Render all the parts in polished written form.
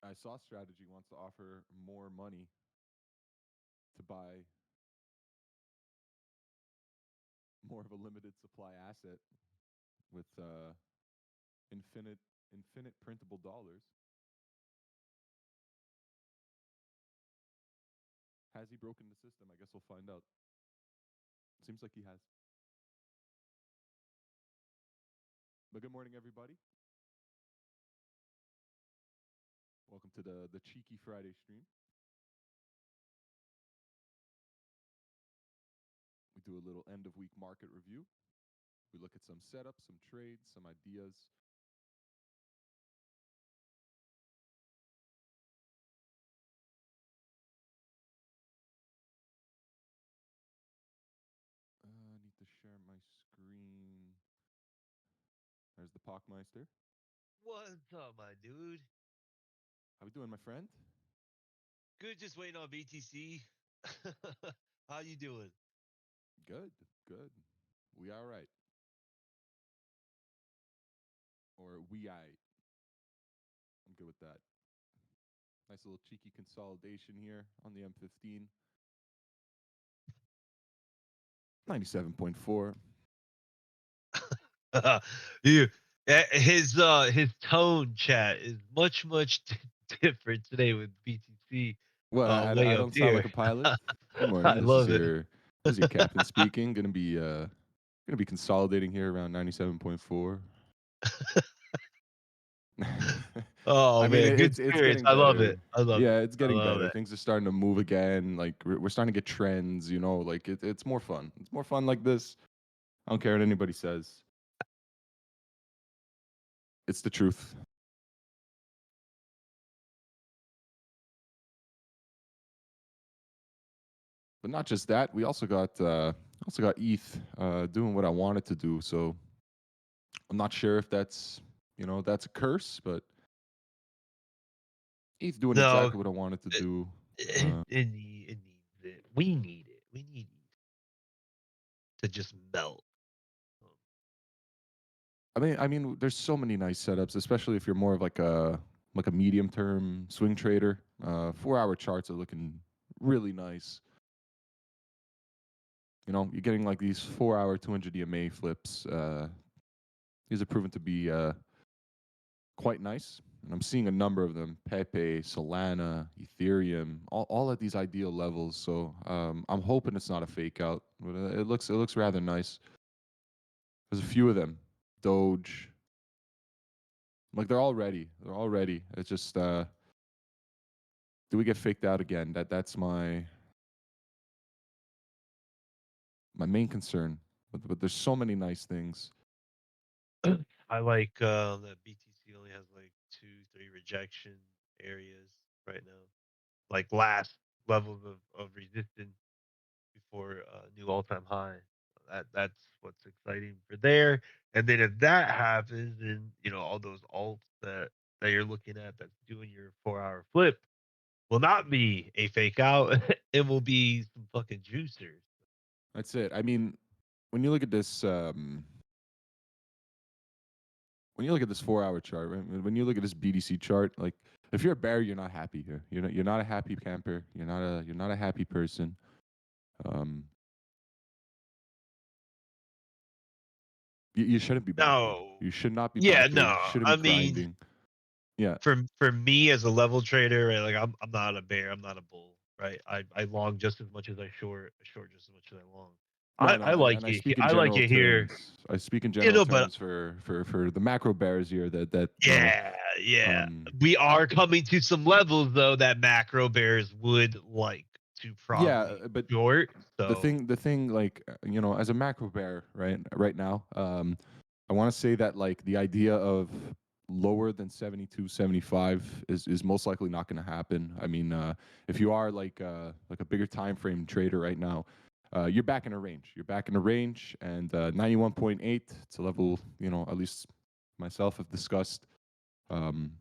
I saw Strategy wants to offer more money to buy more of a limited supply asset with infinite infinite printable dollars. Has he broken the system? I guess we'll find out. Seems like he has. But good morning, everybody. Welcome to the Cheeky Friday stream. We do a little end of week market review. We look at some setups, some trades, some ideas. I need to share my screen. There's the Pockmeister. What's up, my dude? How we doing, my friend? Good, just waiting on BTC. How you doing? Good, good. We all right. Or we I. I'm good with that. Nice little cheeky consolidation here on the M15. 97.4. you, his tone chat is much different today with BTC. What? Way I up don't sound like here. a pilot. Good morning. I love it. This is your captain speaking. Gonna be consolidating here around 97.4. Oh I mean, man, good it's spirits. getting I love it. better. I love Yeah, it. it's I getting love better. it. Things are starting to move again. Like we're starting to get trends. Like it's more fun. It's more fun like this. I don't care what anybody says. It's the truth. But not just that. We also got ETH doing what I wanted to do. So I'm not sure if that's a curse, but ETH doing No, exactly what I wanted to it, do. it, it needs it. We need it. We need to just melt. I mean, there's so many nice setups, especially if you're more of like a medium term swing trader. 4 hour charts are looking really nice. You're getting like these 4 hour 200 EMA flips. These are proven to be quite nice. And I'm seeing a number of them: Pepe, Solana, Ethereum, all at these ideal levels. So I'm hoping it's not a fake out. But it looks rather nice. There's a few of them. Doge, like they're all ready. They're all ready. It's just do we get faked out again? That's my main concern. But there's so many nice things. I like that BTC only has like 2, 3 rejection areas right now, like last levels of resistance before new all-time high. That's what's exciting for there. And then if that happens, then all those alts that you're looking at that's doing your 4-hour flip will not be a fake out. It will be some fucking juicers. That's it. I mean, when you look at this, when you look at this 4 hour chart, right? When you look at this BDC chart, like if you're a bear, you're not happy here. You're not a happy camper. You're not a happy person. Um, you shouldn't be back here. No, You should not be yeah, back here. no. You shouldn't be I mean, grinding. Yeah, for me as a level trader, right? Like I'm not a bear, I'm not a bull, right? I long just as much as I short just as much as I long. no, I no, like and I it. speak in I like general it here. terms. I speak in You general know, but terms for the macro bears here. That yeah, yeah. um, We are coming to some levels though that macro bears would like to yeah, probably but short. the So thing, like as a macro bear, right now, I want to say that like the idea of lower than 72, 75 is most likely not going to happen. I mean, if you are like a bigger time frame trader right now, you're back in a range. You're back in a range, and 91.8, it's a level at least myself have discussed um,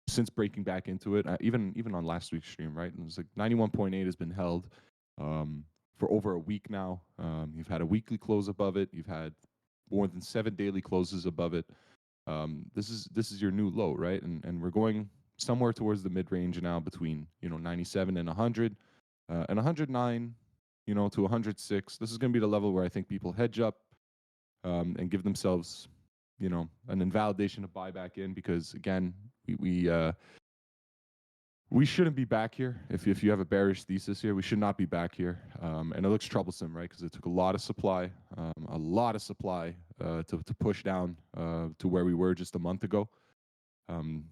since breaking back into it. Even on last week's stream, right? It was like 91.8 has been held um, for over a week now. You've had a weekly close above it. You've had more than 7 daily closes above it. This is your new low, right? And we're going somewhere towards the mid range now between 97 and 100 and 109 to 106. This is going to be the level where I think people hedge up and give themselves an invalidation to buy back in, because again we shouldn't be back here. If you have a bearish thesis here, we should not be back here. And it looks troublesome, right? Because it took a lot of supply, to push down to where we were just a month ago. And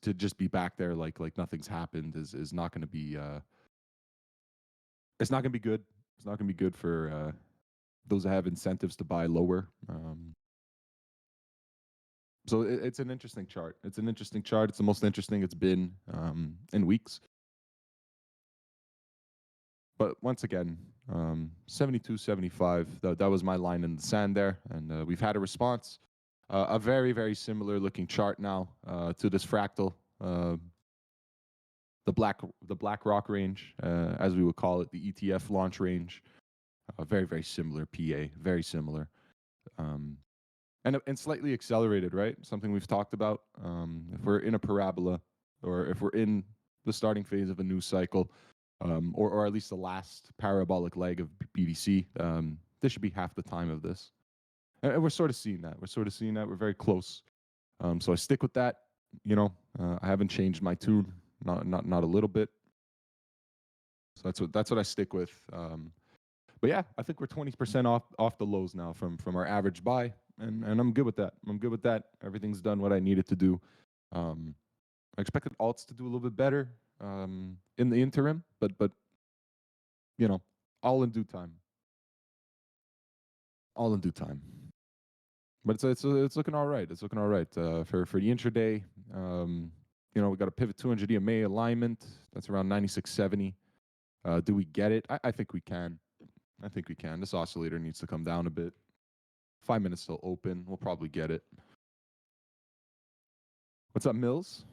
to just be back there like nothing's happened is not going to be. It's not going to be good. It's not going to be good for those that have incentives to buy lower. So it's an interesting chart. It's an interesting chart. It's the most interesting it's been in weeks. But once again, 72, 75, that was my line in the sand there. And we've had a response. A very, very similar looking chart now to this fractal, the black rock range, as we would call it, the ETF launch range. Very, very similar PA, very similar. And slightly accelerated, right? Something we've talked about. If we're in a parabola, or if we're in the starting phase of a new cycle, or at least the last parabolic leg of BDC, this should be half the time of this. And we're sort of seeing that. We're very close. So I stick with that. I haven't changed my tune, not a little bit. So that's what I stick with. But yeah, I think we're 20% off the lows now from our average buy, and I'm good with that. Everything's done what I needed to do. I expected alts to do a little bit better in the interim, but all in due time. All in due time. But it's looking all right. It's looking all right for the intraday. We got a pivot 200 EMA alignment. That's around 96.70. Do we get it? I think we can. This oscillator needs to come down a bit. 5 minutes till open. We'll probably get it. What's up, Mills?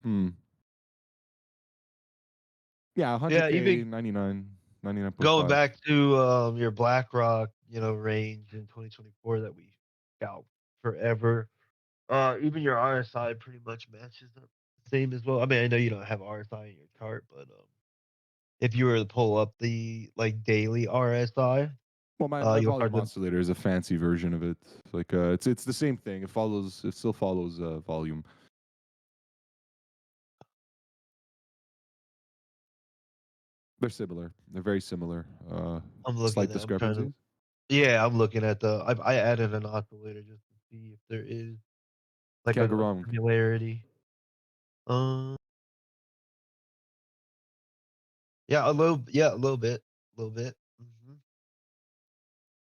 Hmm. Yeah, Yeah, 100K, even 99.5. going back to your BlackRock, range in 2024 that we scout forever. Even your RSI pretty much matches up the same as well. I mean, I know you don't have RSI in your chart, but if you were to pull up the like daily RSI, Well, my you'll start volume to. oscillator is a fancy version of it. Like it's the same thing. It still follows volume. They're similar. They're very similar. Slight I'm trying to. discrepancies. Yeah, I'm looking at the. I added an oscillator just to see if there is like Can't go a wrong. similarity. Um, yeah, a little bit, a little bit. hmm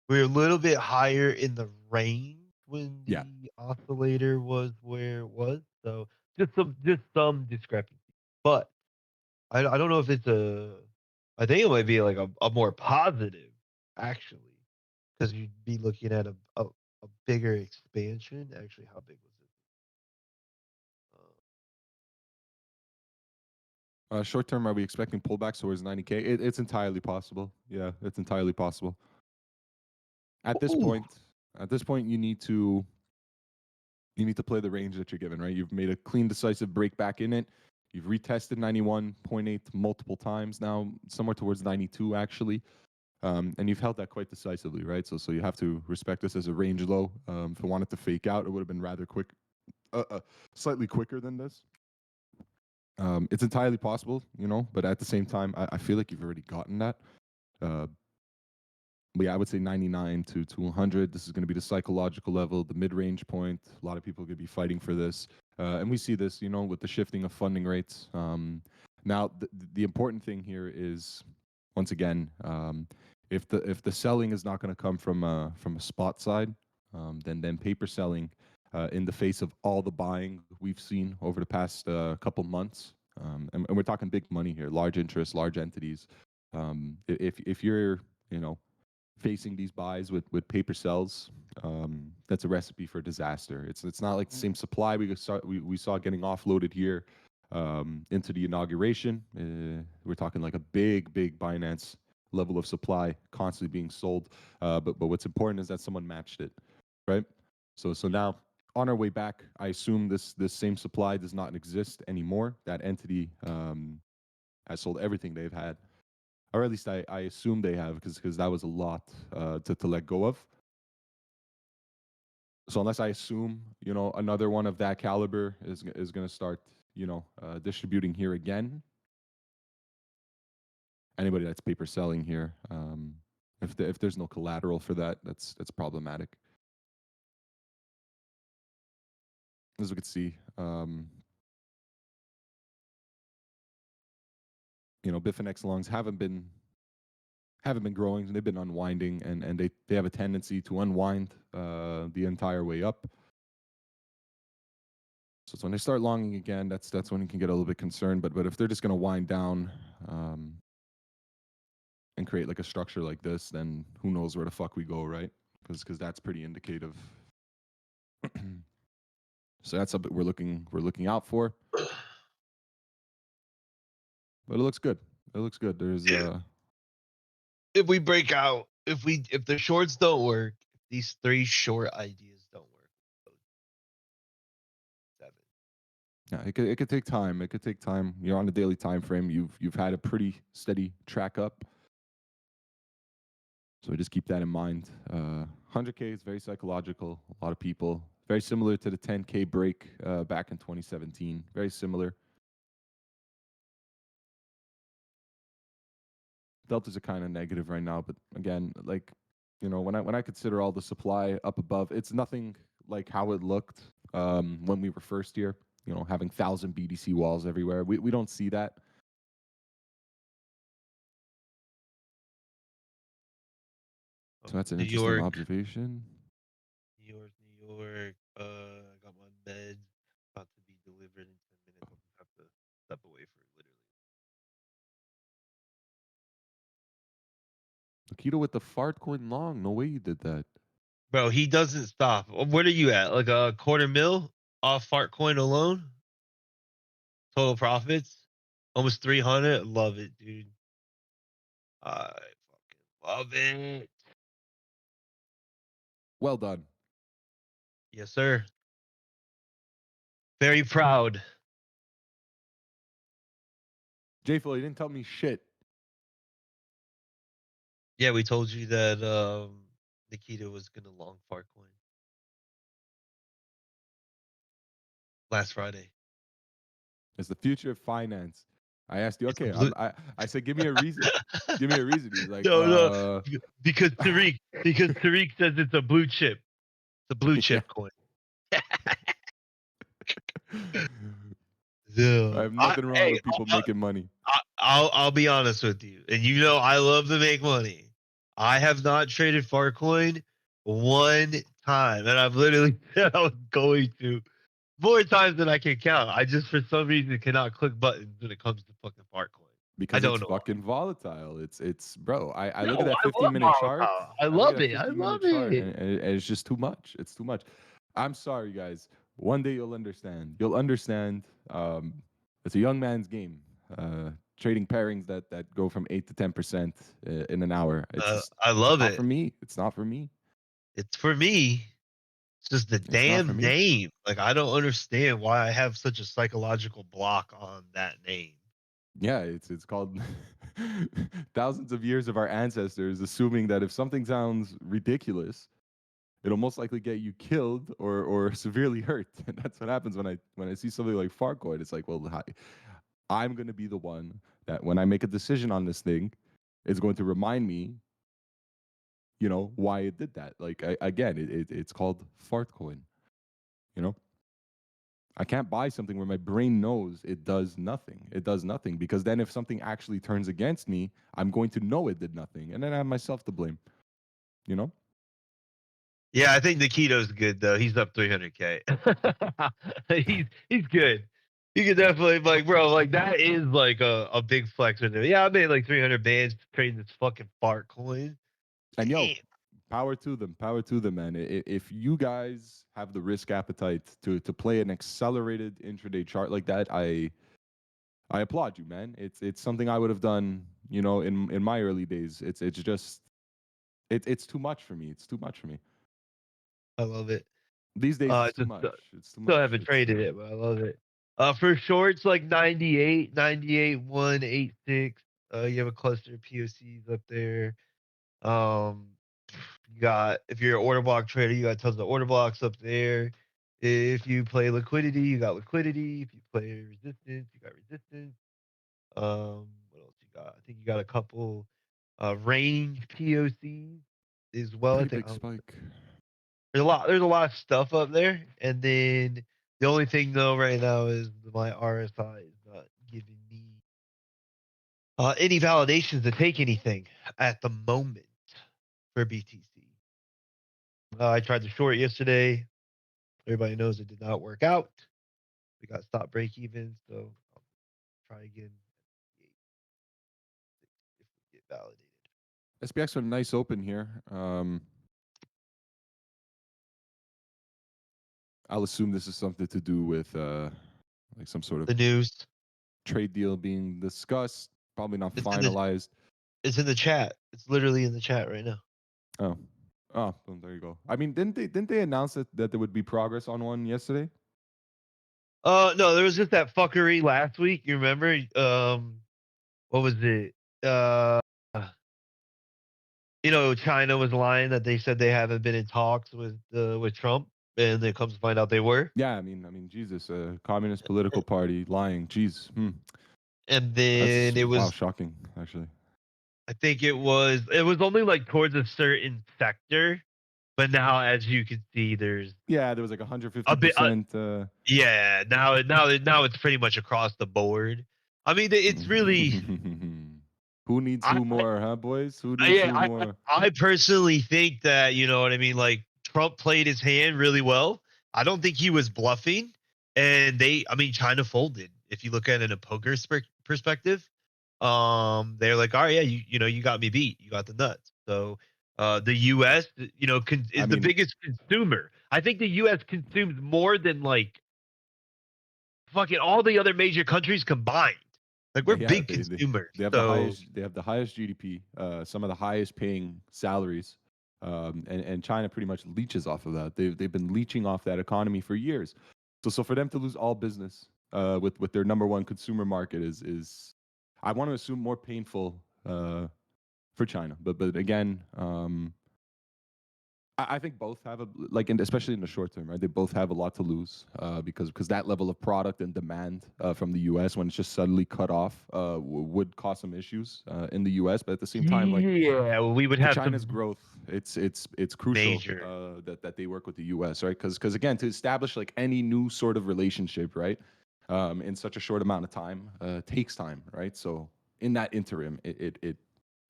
We're a little bit higher in the range when Yeah. the oscillator was where it was, so just some discrepancy. But I don't know if it's a. I think it might be like a more positive actually, because you'd be looking at a bigger expansion. Actually, how big was it? Short term, are we expecting pullbacks towards 90K? It's entirely possible. Yeah, it's entirely possible. At this Ooh, point, you need to play the range that you're given, right? You've made a clean, decisive break back in it. You've retested 91.8 multiple times now, somewhere towards 92 actually, and you've held that quite decisively, right? So you have to respect this as a range low. If it wanted to fake out, it would have been rather quick, slightly quicker than this. It's entirely possible, but at the same time, I feel like you've already gotten that. Uh, but yeah, I would say 99 to 100. This is going to be the psychological level, the mid-range point. A lot of people are going to be fighting for this, and we see this, with the shifting of funding rates. Now, the important thing here is, once again, if the selling is not going to come from a spot side, then paper selling, in the face of all the buying we've seen over the past couple months, and we're talking big money here, large interest, large entities. If you're facing these buys with paper sells, that's a recipe for disaster. It's not like the same supply we saw getting offloaded here into the inauguration. We're talking like a big Binance level of supply constantly being sold. But what's important is that someone matched it, right? So Yeah. now on our way back, I assume this same supply does not exist anymore. That entity has sold everything they've had, or at least I assume they have, because that was a lot to let go of. So unless I assume, another one of that caliber is going to start, distributing here again. Anybody that's paper selling here, if there's no collateral for that, that's problematic. As we can see, Bifinex longs haven't been growing. They've been unwinding, and they have a tendency to unwind the entire way up. So it's when they start longing again, that's when you can get a little bit concerned. But if they're just going to wind down and create like a structure like this, then who knows where the fuck we go, right? Because that's pretty indicative. So that's something we're looking out for. But it looks good. It looks good. There's If we break out, if the shorts don't work, if these three short ideas don't work, go 7. yeah, it could take time. It could take time. You're on a daily time frame. You've had a pretty steady track up. So just keep that in mind. 100K is very psychological. A lot of people very similar to the 10K break back in 2017. Very similar. Deltas are kind of negative right now, but again, like when I consider all the supply up above, it's nothing like how it looked when we were first here. Having 1,000 BDC walls everywhere. We don't see that. So that's an New interesting York, observation. New York, New York. I got my meds about to be delivered in 10 minutes. I'll have to step away for literally. Akito with the fart coin long. No way you did that. Bro, he doesn't stop. What are you at? Like a quarter mil off fart coin alone? Total profits? Almost 300. Love it, dude. I fucking love it. Well done. Yes, sir. Very proud. J-Phil, you didn't tell me shit. Yeah, we told you that Nikita was gonna long fart coin last Friday. It's the future of finance. I asked you, It's a okay, blue. I said, give me a reason. Give me a reason. He's like, No, no, because Tariq says it's a blue chip. It's a blue yeah. chip coin. I Yeah. have nothing wrong Hey, with people making money. I'll be honest with you, and you know I love to make money. I have not traded Farcoin one time, and I've literally said I was going to more times than I can count. I just for some reason cannot click buttons when it comes to fucking Farcoin. I Because it's don't know why. fucking volatile. It's bro. I look at No, that I love 15-minute chart. volatile. I I look at love that it. I 15 love minute chart, it. and it's just too much. It's too much. I'm sorry, guys. One day you'll understand. You'll understand. It's a young man's game. Trading pairings that go from 8 to 10% in an hour. It's just I love not for it. me. It's not for me. It's for me. It's just the It's not for damn me. name. Like I don't understand why I have such a psychological block on that name. Yeah, it's called thousands of years of our ancestors assuming that if something sounds ridiculous, it'll most likely get you killed or severely hurt. And that's what happens when I see something like Farcoin. It's like, well, I'm going to be the one that when I make a decision on this thing, it's going to remind me, why it did that. Like again, it's called Fartcoin. You know, I can't buy something where my brain knows it does nothing. It does nothing because then if something actually turns against me, I'm going to know it did nothing, and then I have myself to blame. You know. Yeah, I think Nikito's good though. He's up 300K. He's good. You could definitely like, bro, like that is like a big flex right there. Yeah, I made like 300 bands trading this fucking fart coin. And yo, Damn. power to them, man. If you guys have the risk appetite to play an accelerated intraday chart like that, I applaud you, man. It's something I would have done You know, in my early days, it's just it's too much for me. It's too much for me. I love it. These days, it's It's too just much. It's too still much. haven't traded it, but I love it. For shorts, like 98, 98, 186. You have a cluster of POCs up there. Um, you got if you're an order block trader, you got tons of order blocks up there. If you play liquidity, you got liquidity. If you play resistance, you got resistance. What else you got? I think you got a couple range POCs as well. I Pretty think big spike. there's a lot of stuff up there. And then the only thing though right now is my RSI is not giving me any validations to take anything at the moment for BTC. I tried to short yesterday. Everybody knows it did not work out. We got stop break even, so I'll try again if we get validated. SPX with a nice open here. I'll assume this is something to do with like some sort of The news. trade deal being discussed, probably not It's in the finalized. it's in the chat. It's literally in the chat right now. Oh, oh, well, there you go. I mean, didn't they announce that there would be progress on one yesterday? No, there was just that fuckery last week. You remember? What was it? Uh, China was lying that they said they haven't been in talks with Trump, and it comes to find out they were. Yeah, I mean, Jesus, communist political party lying. Jeez, And that's then it wow, was shocking, actually. I think it was only like towards a certain sector, but now as you can see, there's Yeah, there was like a bit. 150%. Yeah, now it's pretty much across the board. I mean, it's really. Who needs I, who more, huh, boys? Who needs yeah, who more? I personally think that you know what I mean. Like Trump played his hand really well. I don't think he was bluffing, and I mean, China folded. If you look at it in a poker perspective, they're like, all right, yeah, you got me beat. You got the nuts. So, the U.S. I is the mean, biggest consumer. I think the U.S. consumes more than like fucking all the other major countries combined. Like we're yeah, big consumers. they have the So highest GDP, some of the highest paying salaries, and China pretty much leeches off of that. They've been leeching off that economy for years. So for them to lose all business with their number one consumer market is I want to assume more painful for China. But again, I think both have like, and especially in the short term, right? They both have a lot to lose because that level of product and demand from the U.S. when it's just suddenly cut off would cause some issues in the U.S. But at the same time, like yeah, we would for have China's some growth, it's crucial major. that they work with the U.S. Right? Because again, to establish like any new sort of relationship, right, in such a short amount of time takes time, right? So in that interim,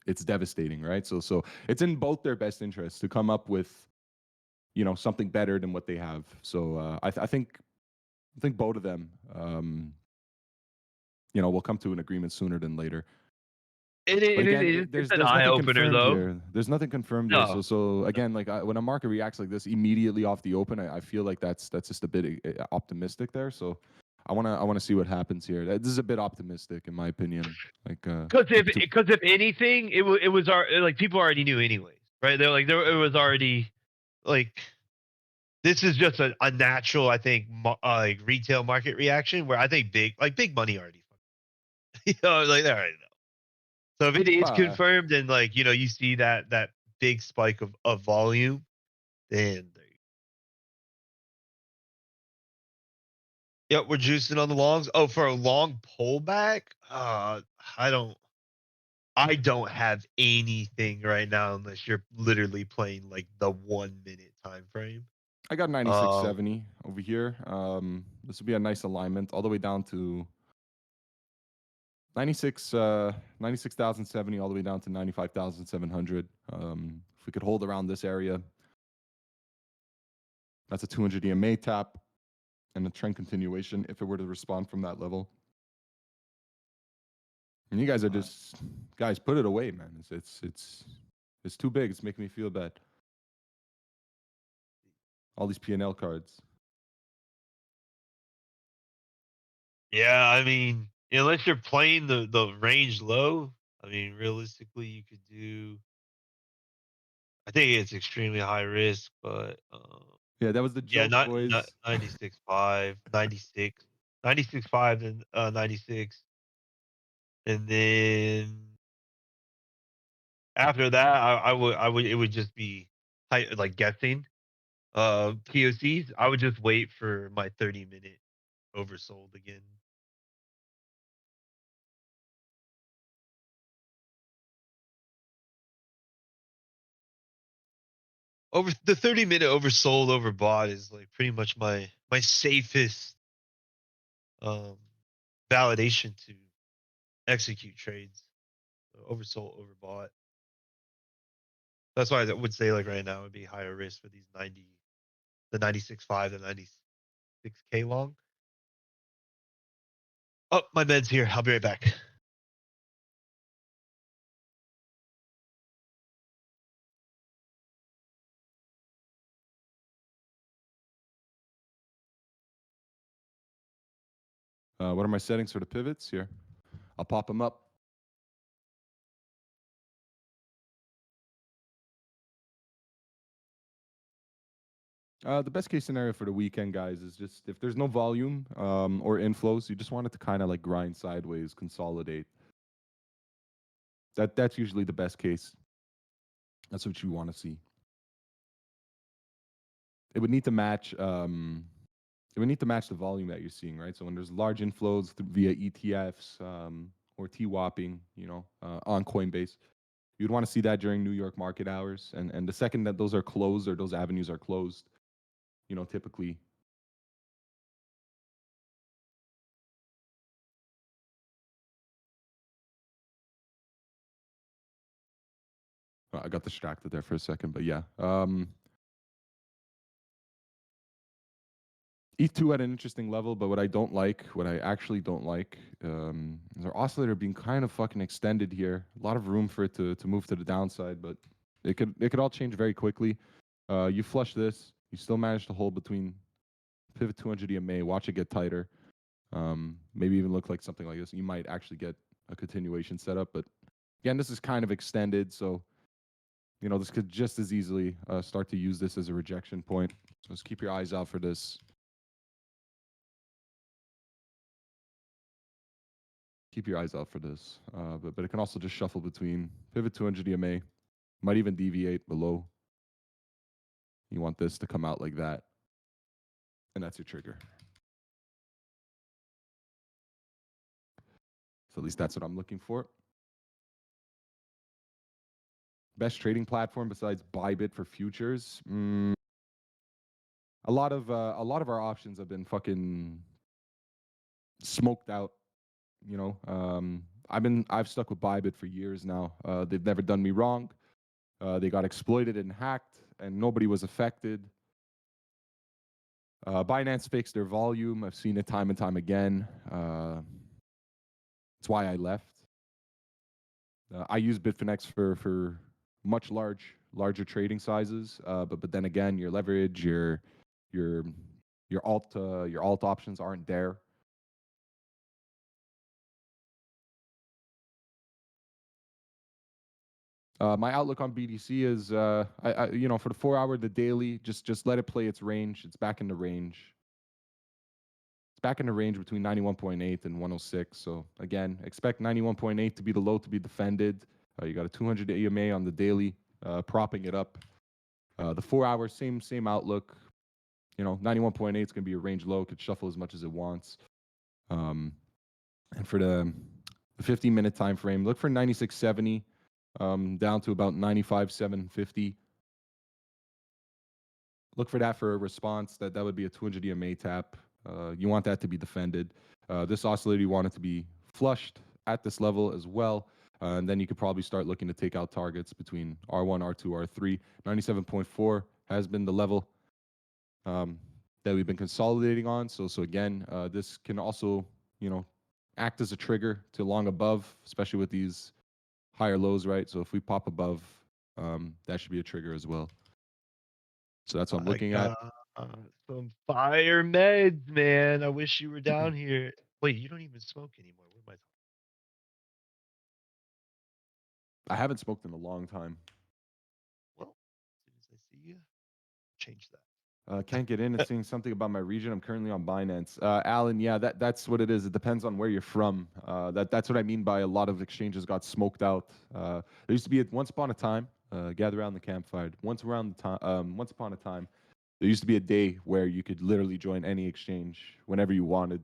it's devastating, right? So it's in both their best interests to come up with something better than what they have. So I think both of them will come to an agreement sooner than later. But again, It's there's an there's eye nothing opener confirmed though. here. There's nothing confirmed here. So No, so no. again, like when a market reacts like this immediately off the open, I feel like that's just a bit optimistic there. So I wanna see what happens here. This is a bit optimistic in my opinion. Like Because if anything, like people already knew anyways, right? They're like it was already like this is just a natural, I think, like retail market reaction where I think big money already, like they already know. So if it is well, confirmed and like you see that big spike of volume, then there you Yep, we're juicing on the longs. Oh, for a long pullback, I don't. I don't have anything right now unless you're literally playing like the 1 minute time frame. I got Um, 9670 over here. This would be a nice alignment all the way down to 96,070 all the way down to 95,700. If we could hold around this area, that's a 200 EMA tap and a trend continuation if it were to respond from that level. And you guys are uh, just guys, put it away, man. It's too big. It's making me feel bad. All these P&L cards. yeah, I mean, unless you're playing the range low, I mean, realistically, you could do. I think it's extremely high risk, but Yeah, that was the yeah, joke, not boys. 96.5, 96, 96.5, and 96, and then after that, I would it would just be like guessing. POCs, I would just wait for my 30-minute oversold again. Over the 30-minute oversold overbought is like pretty much my safest um validation to execute trades. Oversold, overbought. That's why I would say like right now would be higher risk for these 96.5, the 96K long. Oh, my med's here. I'll be right back. What are my settings for the pivots here? I'll pop them up. The best case scenario for the weekend, guys, is just if there's no volume or inflows, you just want it to kind of like grind sideways, consolidate. That's usually the best case. That's what you want to see. It would need to match. It would need to match the volume that you're seeing, right? So when there's large inflows via ETFs or T-WAPing, on Coinbase, you'd want to see that during New York market hours. And the second that those are closed or those avenues are closed, typically. I got distracted there for a second, but yeah. E2 at an interesting level, but what I actually don't like, is our oscillator being kind of fucking extended here. A lot of room for it to move to the downside, but it could all change very quickly. You flush this, you still manage to hold between pivot 200 EMA, watch it get tighter. Maybe even look like something like this. You might actually get a continuation setup, but again, this is kind of extended, so this could just as easily start to use this as a rejection point. So just keep your eyes out for this. Keep your eyes out for this. But it can also just shuffle between pivot 200 EMA, might even deviate below. You want this to come out like that, and that's your trigger. So at least that's what I'm looking for. Best trading platform besides Bybit for futures. A lot of our options have been fucking smoked out. I've stuck with Bybit for years now. They've never done me wrong. They got exploited and hacked, and nobody was affected. Binance fixed their volume. I've seen it time and time again. That's why I left. I use Bitfinex for much larger trading sizes, but then again, your leverage, your your alt options aren't there. My outlook on BDC is, for the 4 hour, the daily, just let it play its range. It's back in the range. It's back in the range between 91.8 and 106. So again, expect 91.8 to be the low to be defended. You got a 200 EMA on the daily, propping it up. The 4 hour, same outlook. 91.8 is going to be a range low. Could shuffle as much as it wants. And for the 15-minute time frame, look for 96.70 down to about 95.750. Look for that for a response. That would be a 200 EMA tap. You want that to be defended. This oscillator, you want it to be flushed at this level as well. And then you could probably start looking to take out targets between R1, R2, R3. 97.4 has been the level that we've been consolidating on. So again, this can also, act as a trigger to long above, especially with these higher lows, right? So if we pop above, that should be a trigger as well. So that's what I'm I looking at. got some fire meds, man. I wish you were down here. Wait, you don't even smoke anymore. What am I I haven't smoked in a long time. Well, as soon as I see you, change that. Can't get in. It's saying something about my region. I'm currently on Binance. Alan, yeah, that's what it is. It depends on where you're from. That's what I mean by a lot of exchanges got smoked out. There used to be once upon a time, gather around the campfire. Once upon a time, there used to be a day where you could literally join any exchange whenever you wanted,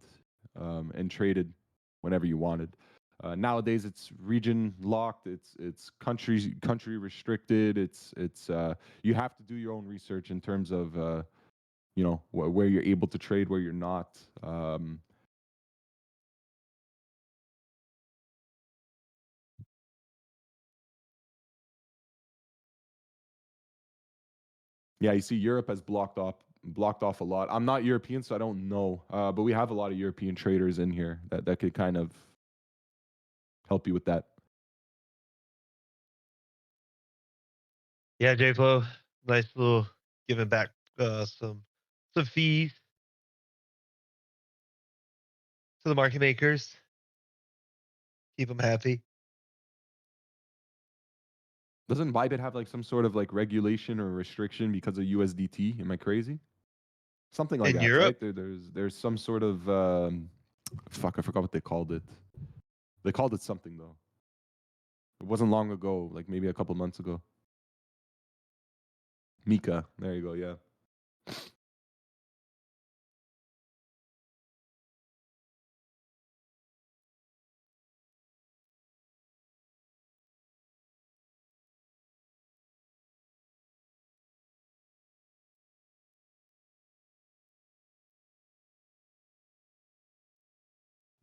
and traded whenever you wanted. Nowadays, it's region locked. It's country restricted. It's you have to do your own research in terms of where you're able to trade, where you're not. Yeah, you see, Europe has blocked off a lot. I'm not European, so I don't know, but we have a lot of European traders in here that could kind of help you with that. Yeah, J-Flow, nice little giving back some fees to the market makers. Keep them happy. Doesn't Bybit have like some sort of like regulation or restriction because of USDT? Am I crazy? Something like In that, Europe, right? There's some sort of fuck. I forgot what they called it. They called it something though. It wasn't long ago, like maybe a couple months ago. Mika. There you go. Yeah.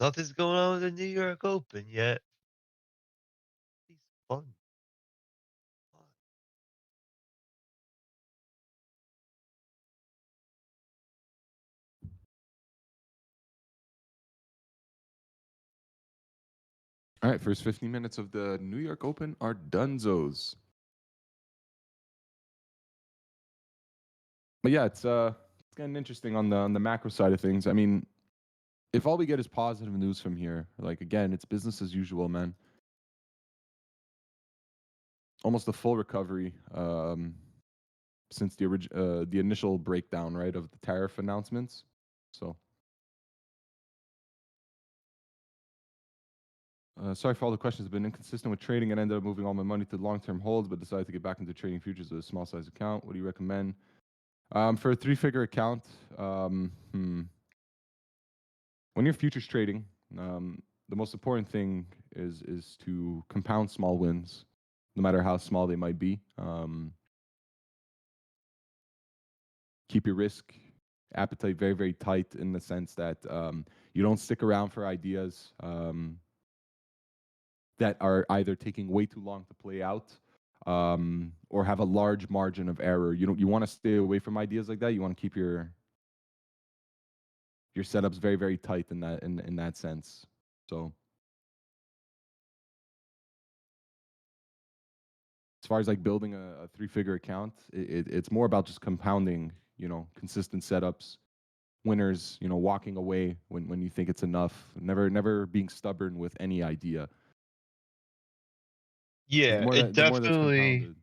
nothing's going on with the New York Open yet. It's fun. Fun. All right. First 15 minutes of the New York Open are dunzos. But yeah, it's getting interesting on the macro side of things. I mean, if all we get is positive news from here, like again, it's business as usual, man. Almost a full recovery since the initial breakdown, right, of the tariff announcements. So, sorry for all the questions. I've been inconsistent with trading and ended up moving all my money to long-term holds, but decided to get back into trading futures with a small size account. What do you recommend? For a three-figure account, when you're futures trading, the most important thing is to compound small wins, no matter how small they might be. Keep your risk appetite very, very tight in the sense that you don't stick around for ideas that are either taking way too long to play out, or have a large margin of error. You want to stay away from ideas like that. You want to keep your setups very, very tight in that sense. So as far as like building a three-figure account, it's more about just compounding, consistent setups, winners, walking away when you think it's enough, never being stubborn with any idea. Because Yeah, it the more that's definitely. compounded,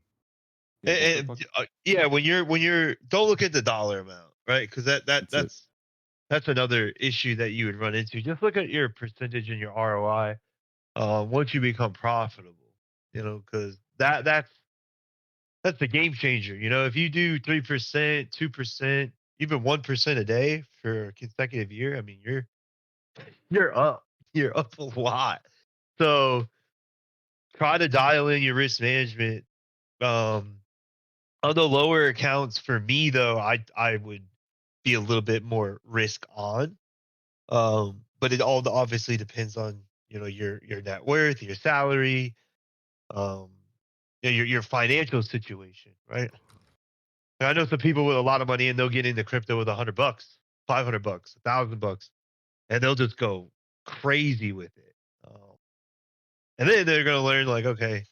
yeah, go for it, Puck. Yeah, when you're don't look at the dollar amount, right? Because That's it. that's another issue that you would run into. Just look at your percentage and your ROI once you become profitable. Because that's the game changer. If you do 3%, 2%, even 1% a day for a consecutive year, I mean, you're up. You're up a lot. So try to dial in your risk management. Um, on the lower accounts, for me though, I would be a little bit more risk on. But it all obviously depends on your net worth, your salary, um, your financial situation, right? And I know some people with a lot of money and they'll get into crypto with $100, $500, $1,000, and they'll just go crazy with it. And then they're gonna learn like, okay,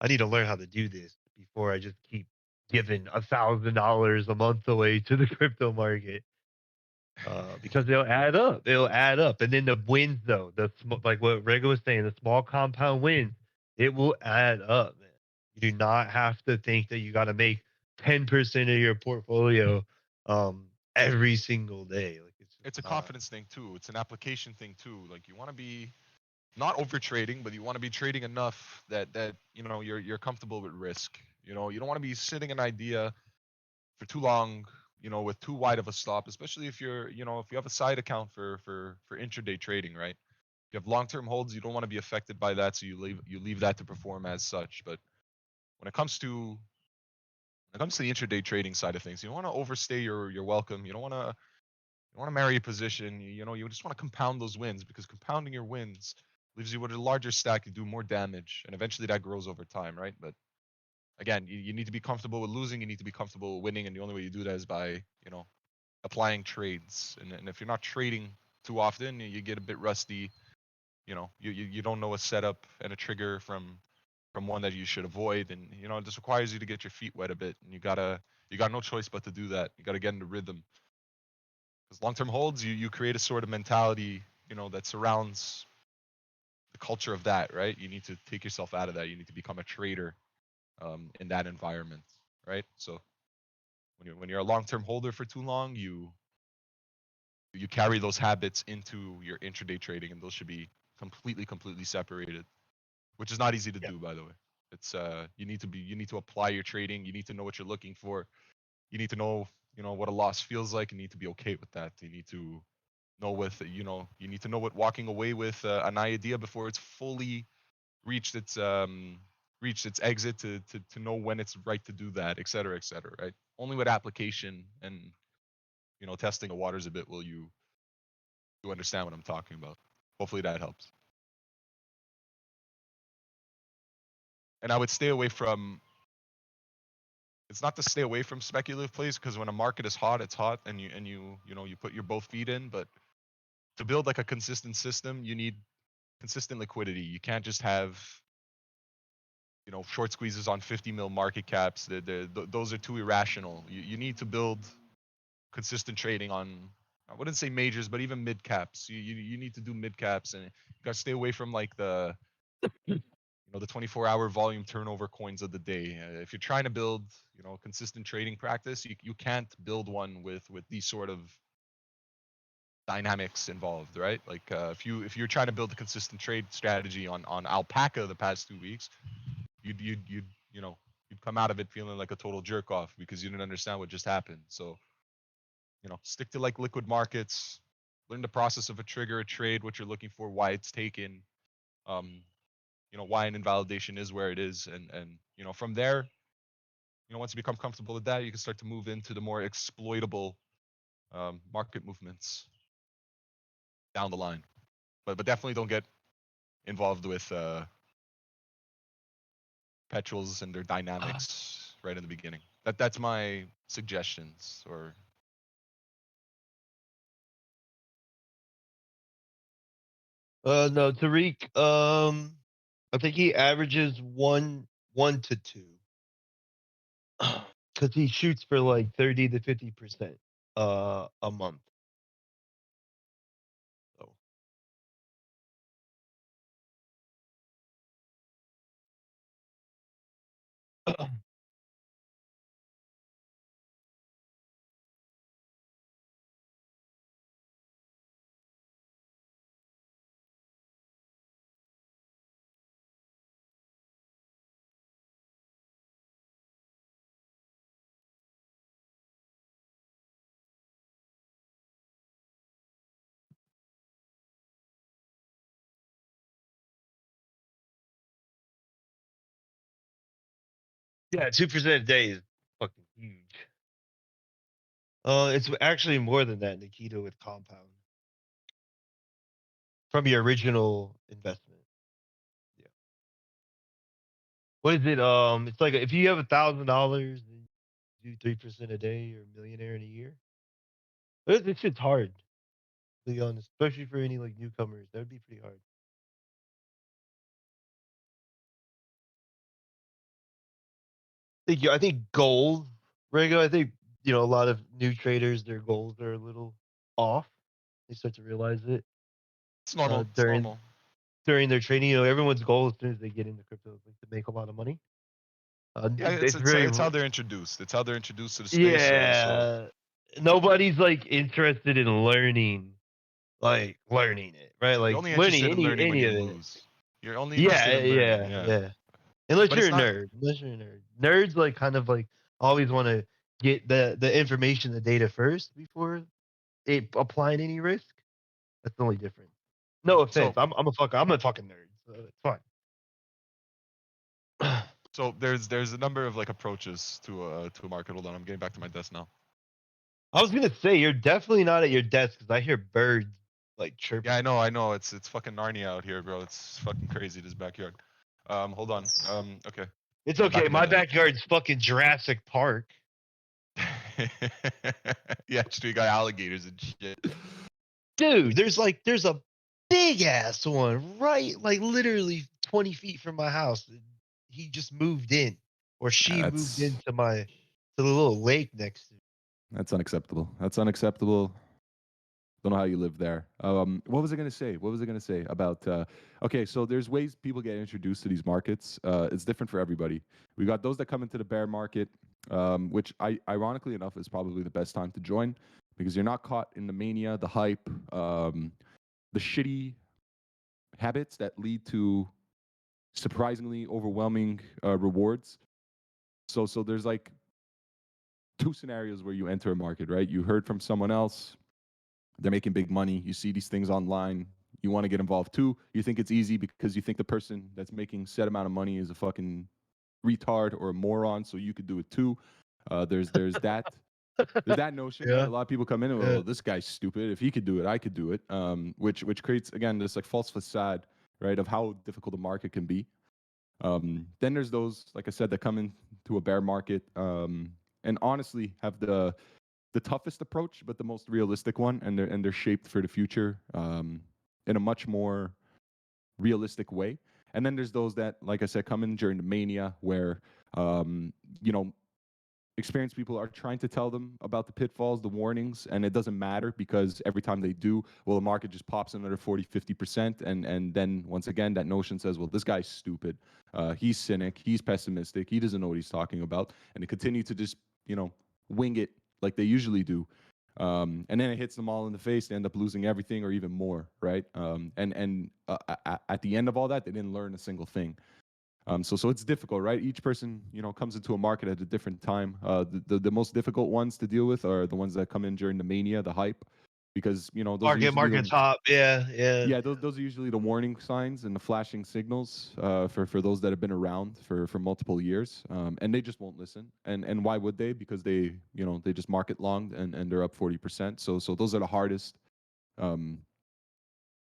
I need to learn how to do this before I just keep giving $1,000 a month away to the crypto market. Because they'll add up. They'll add up, and then the wins though, like what Rego was saying, the small compound wins. It will add up, man. You do not have to think that you got to make 10% of your portfolio every single day. Like it's just It's a not. confidence thing too. It's an application thing too. Like you want to be not over trading, but you want to be trading enough that you know you're comfortable with risk. You know, you don't want to be sitting an idea for too long, you know, with too wide of a stop, especially if you're, you know, if you have a side account for intraday trading, right? If you have long-term holds, you don't want to be affected by that, so you leave that to perform as such. But when it comes to the intraday trading side of things, you don't want to overstay your welcome. You don't want to marry a position. You know, you just want to compound those wins because compounding your wins leaves you with a larger stack. You do more damage, and eventually that grows over time, right? But again, you need to be comfortable with losing. You need to be comfortable with winning, and the only way you do that is by applying trades. And if you're not trading too often, you get a bit rusty. You know, you don't know a setup and a trigger from one that you should avoid, and you know it just requires you to get your feet wet a bit, and you got no choice but to do that. You got to get in the rhythm because long-term holds you create a sort of mentality, you know, that surrounds the culture of that, right? You need to take yourself out of that. You need to become a trader in that environment, right? So when you're a long-term holder for too long, you carry those habits into your intraday trading, and those should be completely separated, which is not easy to Yeah. do, by the way. It's you need to apply your trading. You need to know what you're looking for. You need to know, you know, what a loss feels like. You need to be okay with that. You need to know with, you know, you need to know what walking away with an idea before it's fully reached its um reached its exit to know when it's right to do that, et cetera, right? Only with application and, you know, testing the waters a bit will you understand what I'm talking about. Hopefully that helps. And I would stay away from, it's not to stay away from speculative plays because when a market is hot, it's hot, and you know you put your both feet in. But to build like a consistent system, you need consistent liquidity. You can't just have, you know, short squeezes on 50 mil market caps. Those are too irrational. You need to build consistent trading on, I wouldn't say majors, but even mid caps. You need to do mid caps, and you got to stay away from like the 24-hour volume turnover coins of the day. If you're trying to build, you know, consistent trading practice, you can't build one with these sort of dynamics involved, right? Like if you're trying to build a consistent trade strategy on alpaca the past 2 weeks, you'd you know you'd come out of it feeling like a total jerk off because you didn't understand what just happened. So, you know, stick to like liquid markets, learn the process of a trigger, a trade, what you're looking for, why it's taken, um, you know, why an invalidation is where it is, and you know from there, you know, once you become comfortable with that, you can start to move into the more exploitable market movements down the line. But definitely don't get involved with petrols and their dynamics right in the beginning. That's my suggestions. Or No, Tariq. I think he averages one to two, because he shoots for like 30 to 50% a month. So yeah, 2% a day is fucking huge. It's actually more than that, Nikita, with compound from your original investment. Yeah. What is it? It's like if you have $1,000 and you do 3% a day, you're a millionaire in a year. This shit's hard, to be honest, especially for any like newcomers. That would be pretty hard. I think goals, Rego. I think a lot of new traders, their goals are a little off. They start to realize it it's normal. It's during normal. during their training. You know, everyone's goal as soon as they get into crypto is like to make a lot of money. Yeah, It's very it's how they're introduced. It's how they're introduced to the space. So yeah. Nobody's like interested in learning it, right? you're Like only learning interested in learning when any you of it. lose. You're only interested Yeah, in learning. yeah, Yeah, yeah. Unless but you're it's a not. nerd. Unless you're a nerd. Nerds like kind of like always want to get the information, the data first before applying any risk. That's the only difference. No offense. So I'm a fucking nerd, so it's fine. so there's a number of like approaches to a market. Hold on, I'm getting back to my desk now. I was gonna say you're definitely not at your desk because I hear birds like Yeah, chirping. I know. It's fucking Narnia out here, bro. It's fucking crazy this backyard. Hold on. Okay, It's I'm back okay. at my My desk. backyard's fucking Jurassic Park. Yeah, we got alligators and shit. Dude, there's a big ass one right like literally 20 feet from my house. He just moved in, or she moved That's into my to the little lake next to me. that's unacceptable. That's unacceptable. Don't know how you live there. What was I gonna say? What was I gonna say about? Okay, so there's ways people get introduced to these markets. It's different for everybody. We got those that come into the bear market, which ironically enough is probably the best time to join because you're not caught in the mania, the hype, the shitty habits that lead to surprisingly overwhelming rewards. So there's like two scenarios where you enter a market, right? You heard from someone else, they're making big money. You see these things online. You want to get involved too. You think it's easy because you think the person that's making set amount of money is a fucking retard or a moron, so you could do it too. There's that notion, right? Yeah, A lot of people come in and yeah. well, this guy's stupid. If he could do it, I could do it. Which creates again this like false facade, right, of how difficult the market can be. Then there's those, like I said, that come into a bear market and honestly have the toughest approach, but the most realistic one, and they're shaped for the future in a much more realistic way. And then there's those that, like I said, come in during the mania where um, you know experienced people are trying to tell them about the pitfalls, the warnings, and it doesn't matter because every time they do, well, the market just pops another 40, 50%. And then once again, that notion says, well, this guy's stupid. He's cynic. He's pessimistic. He doesn't know what he's talking about. And they continue to just, wing it like they usually do. And then it hits them all in the face. They end up losing everything or even more, right? At the end of all that, they didn't learn a single thing. So it's difficult, right? Each person, comes into a market at a different time. The most difficult ones to deal with are the ones that come in during the mania, the hype, because those are usually Market the top. Yeah, yeah, yeah, yeah. those are usually the warning signs and the flashing signals for those that have been around for multiple years, and they just won't listen. And why would they? Because they just market long and they're up 40%. So um,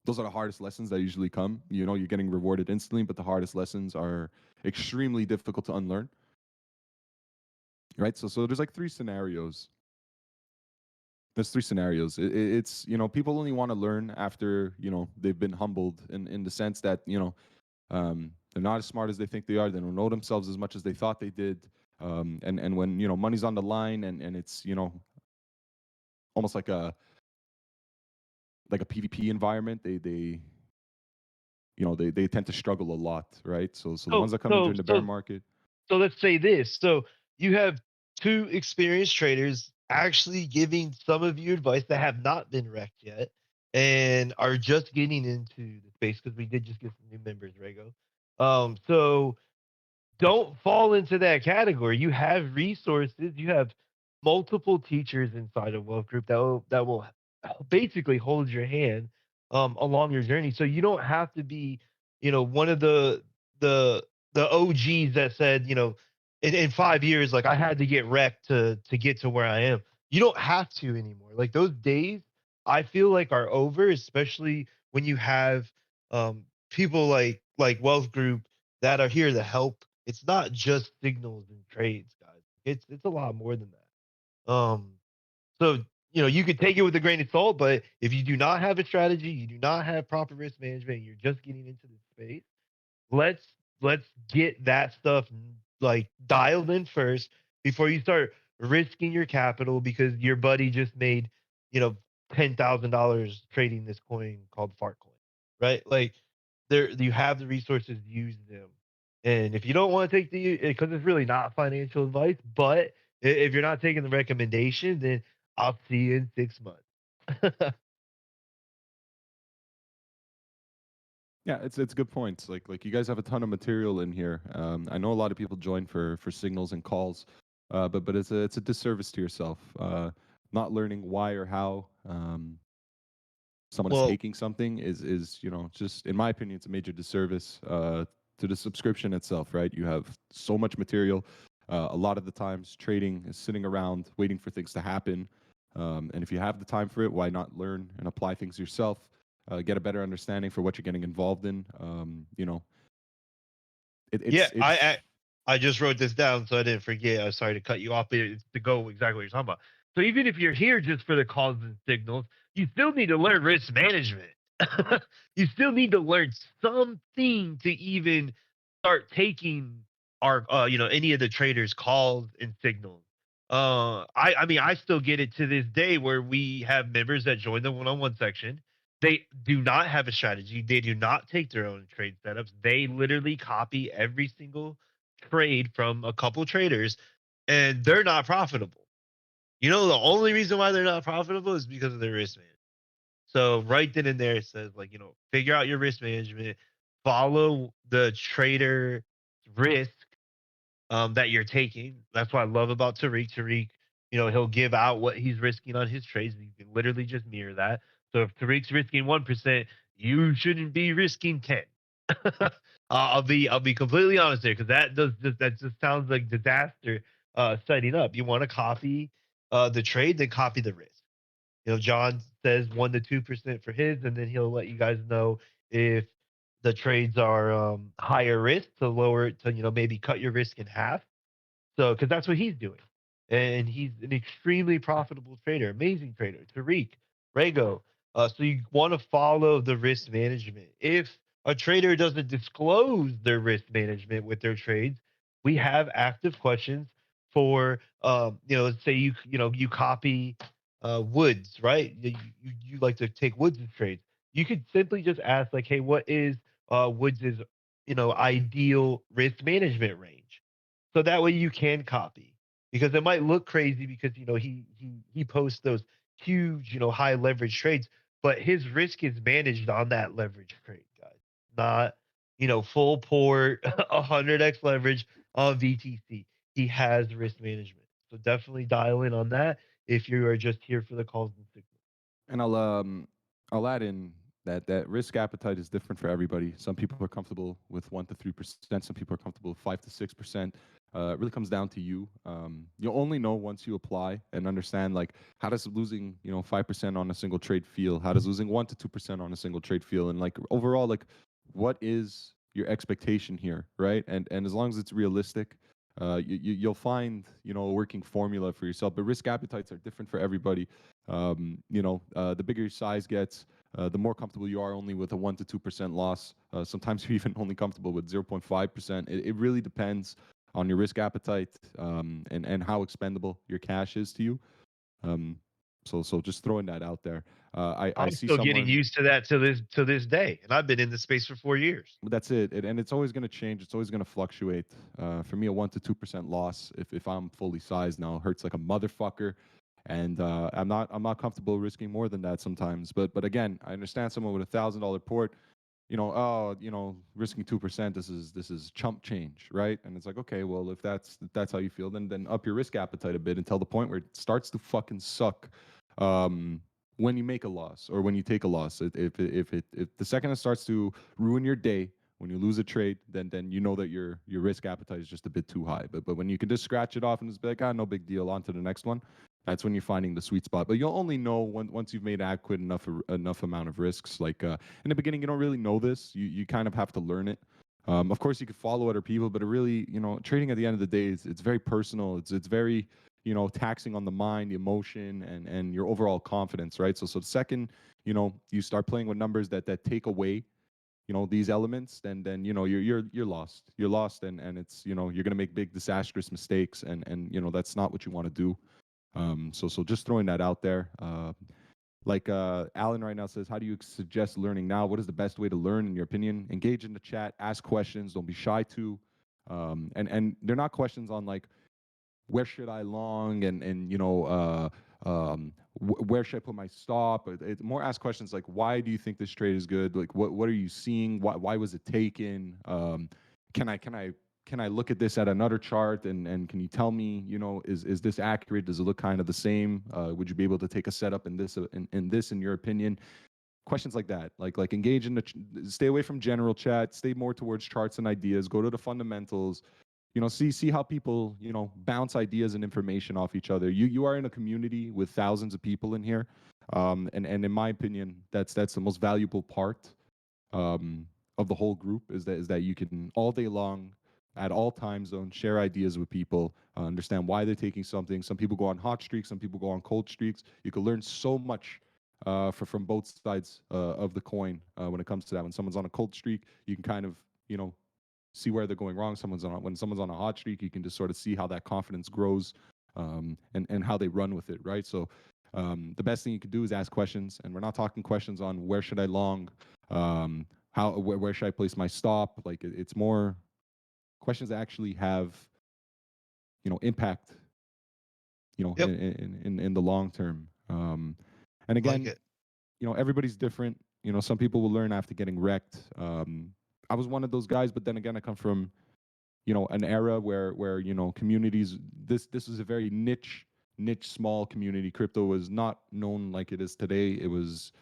those are the hardest lessons that usually come. You're getting rewarded instantly, but the hardest lessons are extremely difficult to unlearn, right? So there's like three scenarios. There's three scenarios. It's people only want to learn after they've been humbled in the sense that they're not as smart as they think they are. They don't know themselves as much as they thought they did. And when money's on the line and it's almost like a PvP environment, they tend to struggle a lot, right? So the So ones that come in so during the bear so market, so let's say this. So you have two experienced traders actually giving some of you advice that have not been wrecked yet and are just getting into the space because we did just get some new members, Rego. So don't fall into that category. You have resources. You have multiple teachers inside of Wealth Group that will basically hold your hand along your journey. So you don't have to be, one of the the OGs that said, in 5 years, like I had to get wrecked to get to where I am. You don't have to anymore. Like those days, I feel like are over, especially when you have people like Wealth Group that are here to help. It's not just signals and trades, guys. It's a lot more than that. So you could take it with a grain of salt, but if you do not have a strategy, you do not have proper risk management, you're just getting into this space. Let's let's get that stuff like dialed in first before you start risking your capital because your buddy just made $10,000 trading this coin called fart coin, right? Like there you have the resources, use them. And if you don't want to take the because it's really not financial advice, but if you're not taking the recommendation, then I'll see you in 6 months. Yeah, it's good points. Like you guys have a ton of material in here. I know a lot of people join for signals and calls, but it's a disservice to yourself. Not learning why or how someone is Well, taking something is just in my opinion it's a major disservice to the subscription itself. Right? You have so much material. A lot of the times, trading is sitting around waiting for things to happen. And if you have the time for it, why not learn and apply things yourself? Get a better understanding for what you're getting involved in. It, yeah, it's I, it's I I just wrote this down so I didn't forget. I'm sorry to cut you off, but it's to go exactly what you're talking about. So even if you're here just for the calls and signals, you still need to learn risk management. You still need to learn something to even start taking our any of the traders calls and signals. I mean I still get it to this day where we have members that join the one-on-one section. They do not have a strategy. They do not take their own trade setups. They literally copy every single trade from a couple traders, and they're not profitable. You know, the only reason why they're not profitable is because of their risk management. So right then and there, it says like, figure out your risk management, follow the trader risk that you're taking. That's what I love about Tariq. Tariq, he'll give out what he's risking on his trades. And you can literally just mirror that. So if Tariq's risking 1%, you shouldn't be risking 10. I'll be completely honest there because that just sounds like disaster setting up. You want to copy the trade, then copy the risk. John says 1 to 2% for his, and then he'll let you guys know if the trades are higher risk to lower it to maybe cut your risk in half. So, because that's what he's doing, and he's an extremely profitable trader, amazing trader. Tariq, Rego. So you want to follow the risk management. If a trader doesn't disclose their risk management with their trades, we have active questions for let's say you copy Woods, right? You like to take Woods' trades. You could simply just ask like, hey, what is Woods' ideal risk management range? So that way you can copy because it might look crazy because he posts those huge high leverage trades, but his risk is managed on that leverage trade, guys. Not full port 100x leverage on VTC. He has risk management, so definitely dial in on that if you are just here for the calls and signals. And I'll add in that risk appetite is different for everybody. Some people are comfortable with 1 to 3%. Some people are comfortable with 5 to 6%. It really comes down to you. You'll only know once you apply and understand like how does losing 5% on a single trade feel? How does losing 1 to 2% on a single trade feel? And like overall, like what is your expectation here, right? And as long as it's realistic, you'll find a working formula for yourself. But risk appetites are different for everybody. The bigger your size gets, the more comfortable you are only with a 1 to 2% loss. Sometimes you're even only comfortable with 0.5%. It really depends on your risk appetite and how expendable your cash is to you. Um, so just throwing that out there. I I'm see still getting someone. used to that to this day, and I've been in this space for 4 years. That's it. And it's always going to change. It's always going to fluctuate. For me, a 1 to 2% loss, if I'm fully sized now, hurts like a motherfucker. And I'm not comfortable risking more than that sometimes. But again, I understand someone with $1,000 port, risking 2%. This is chump change, right? And it's like, okay, well, if that's how you feel, then up your risk appetite a bit until the point where it starts to fucking suck. Um, when you make a loss or when you take a loss, if the second it starts to ruin your day, when you lose a trade, then you know that your risk appetite is just a bit too high. But when you can just scratch it off and just be like, no big deal, on to the next one. That's when you're finding the sweet spot. But you'll only know once you've made adequate enough amount of risks. Like in the beginning, you don't really know this. You kind of have to learn it. Of course, you could follow other people, but it really, trading at the end of the day it's very personal. It's very taxing on the mind, the emotion, and your overall confidence, right? So the second you start playing with numbers that take away these elements, then you're lost. You're lost, and it's you're gonna make big disastrous mistakes, and that's not what you want to do. So just throwing that out there. Like Alan right now says, how do you suggest learning now? What is the best way to learn in your opinion? Engage in the chat, ask questions, don't be shy to. And they're not questions on like where should I long and where should I put my stop? It more ask questions like why do you think this trade is good? Like what are you seeing? Why was it taken? Can I look at this at another chart and can you tell me, is this accurate? Does it look kind of the same? Would you be able to take a setup in this in your opinion? Questions like that, like engage in stay away from general chat, stay more towards charts and ideas, go to the fundamentals, see how people, bounce ideas and information off each other. You are in a community with thousands of people in here, and in my opinion, that's the most valuable part um, of the whole group is that you can all day long at all time zones share ideas with people, understand why they're taking something. Some people go on hot streaks, some people go on cold streaks. You can learn so much from both sides of the coin when it comes to that. When someone's on a cold streak, you can kind of see where they're going wrong. When someone's on a hot streak, you can just sort of see how that confidence grows, and how they run with it, right? So the best thing you can do is ask questions, and we're not talking questions on where should I long, where should I place my stop. Like it's more questions that actually have impact, Yep, in the long term. And like again, it. everybody's different. Some people will learn after getting wrecked. I was one of those guys, but then again, I come from an era where communities, this was a very niche small community. Crypto was not known like it is today. It was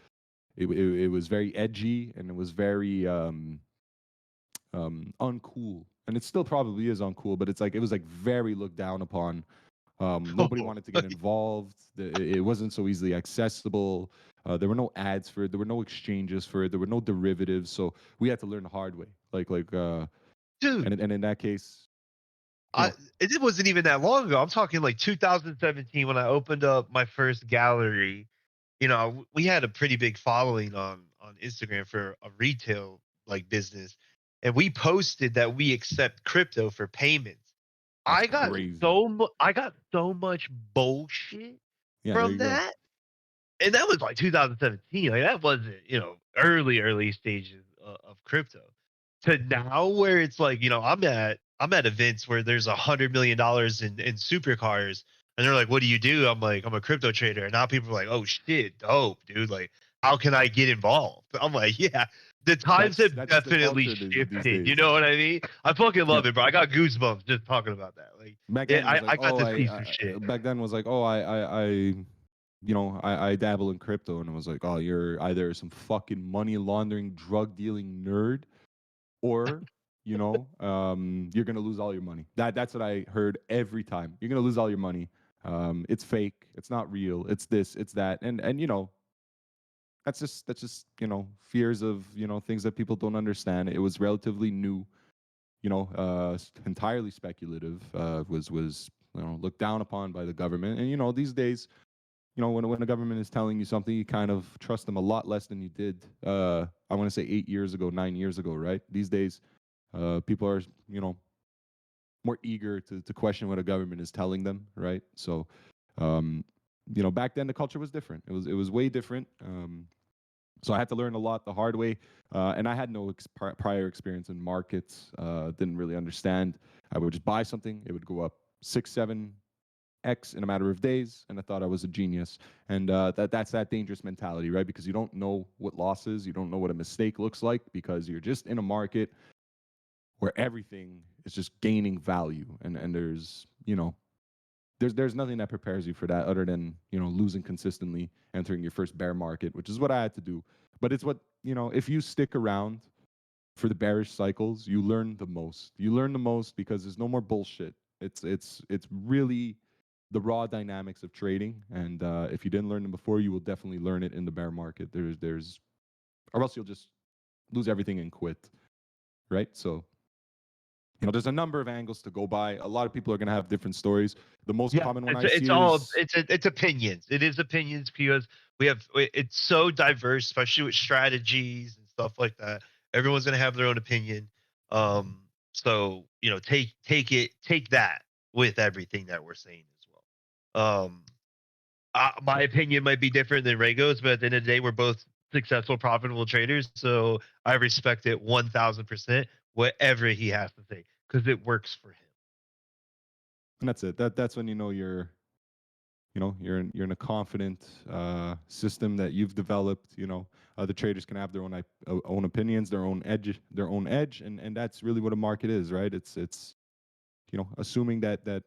very edgy, and it was very uncool, and it still probably is uncool, but it was like very looked down upon. Nobody Oh, wanted to get involved. It wasn't so easily accessible. There were no ads for it. There were no exchanges for it. There were no derivatives. So we had to learn the hard way. dude, And in that case, you I know, it wasn't even that long ago. I'm talking like 2017 when I opened up my first gallery. We had a pretty big following on Instagram for a retail like business, and we posted that we accept crypto for payments. that's crazy. I got so much bullshit Yeah, there from you go. that, and that was like 2017. Like that wasn't early stages of crypto. To now where it's like I'm at events where there's $100 million in supercars, and they're like, "What do you do?" I'm like, "I'm a crypto trader." And now people are like, "Oh shit, dope, dude! Like, how can I get involved?" I'm like, "Yeah." The times That's have that's just the definitely culture these shifted. You days. know what I mean? I fucking Yeah. love it, bro. I got goosebumps just talking about that. Like, Back then it was like, I got oh, to see some shit. back then was like, oh, I dabble in crypto, and it was like, oh, you're either some fucking money laundering, drug dealing nerd, or you're gonna lose all your money. That's what I heard every time. You're gonna lose all your money. It's fake. It's not real. It's this. It's that. And that's just fears of things that people don't understand. It was relatively new. Entirely speculative. Was looked down upon by the government. And these days, when the government is telling you something, you kind of trust them a lot less than you did. I want to say 8 years ago, 9 years ago, right? These days, people are more eager to question what a government is telling them, right? So, um, back then the culture was different. It was way different. So I had to learn a lot the hard way, and I had no prior experience in markets. Didn't really understand. I would just buy something; it would go up 6, 7x in a matter of days, and I thought I was a genius. And that's that dangerous mentality, right? Because you don't know what losses, you don't know what a mistake looks like, because you're just in a market where everything is just gaining value, and there's nothing that prepares you for that other than losing consistently, entering your first bear market, which is what I had to do. But it's what if you stick around for the bearish cycles, you learn the most. You learn the most because there's no more bullshit. It's really the raw dynamics of trading, and if you didn't learn them before, you will definitely learn it in the bear market. There's or else you'll just lose everything and quit, right? So there's a number of angles to go by. A lot of people are going to have different stories. The most Yeah, common one I it's see all is it's opinions. It is opinions because it's so diverse, especially with strategies and stuff like that. Everyone's gonna have their own opinion. So take that with everything that we're saying as well. My opinion might be different than Rego's, but at the end of the day, we're both successful, profitable traders. So I respect it 1000%, whatever he has to say, because it works for him. And that's it. That's when you know you're in a confident system that you've developed. The traders can have their own opinions, their own edge, and that's really what a market is, right? It's assuming that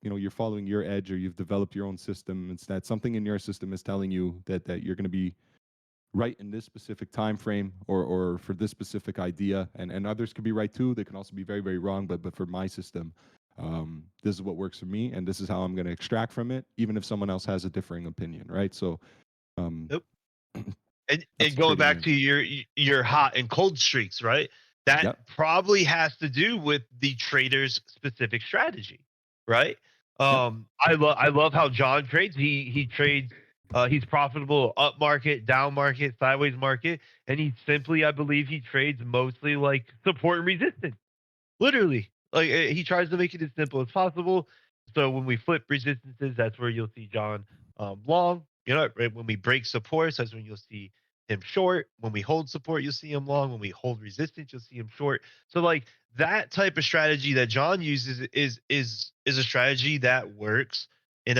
you're following your edge or you've developed your own system. It's that something in your system is telling you that you're going to be right in this specific time frame or for this specific idea, and others could be right too. They can also be very very wrong, but for my system, this is what works for me, and this is how I'm going to extract from it, even if someone else has a differing opinion, right? So um, Nope. And that's going trading back is. to your hot and cold streaks, right? That Yep. probably has to do with the trader's specific strategy, right? Yep. I love how John trades. He trades. He's profitable up market, down market, sideways market, and he simply, I believe, he trades mostly like support and resistance. Literally, like he tries to make it as simple as possible. So when we flip resistances, that's where you'll see John long. Right when we break supports, that's when you'll see him short. When we hold support, you'll see him long. When we hold resistance, you'll see him short. So like that type of strategy that John uses is a strategy that works in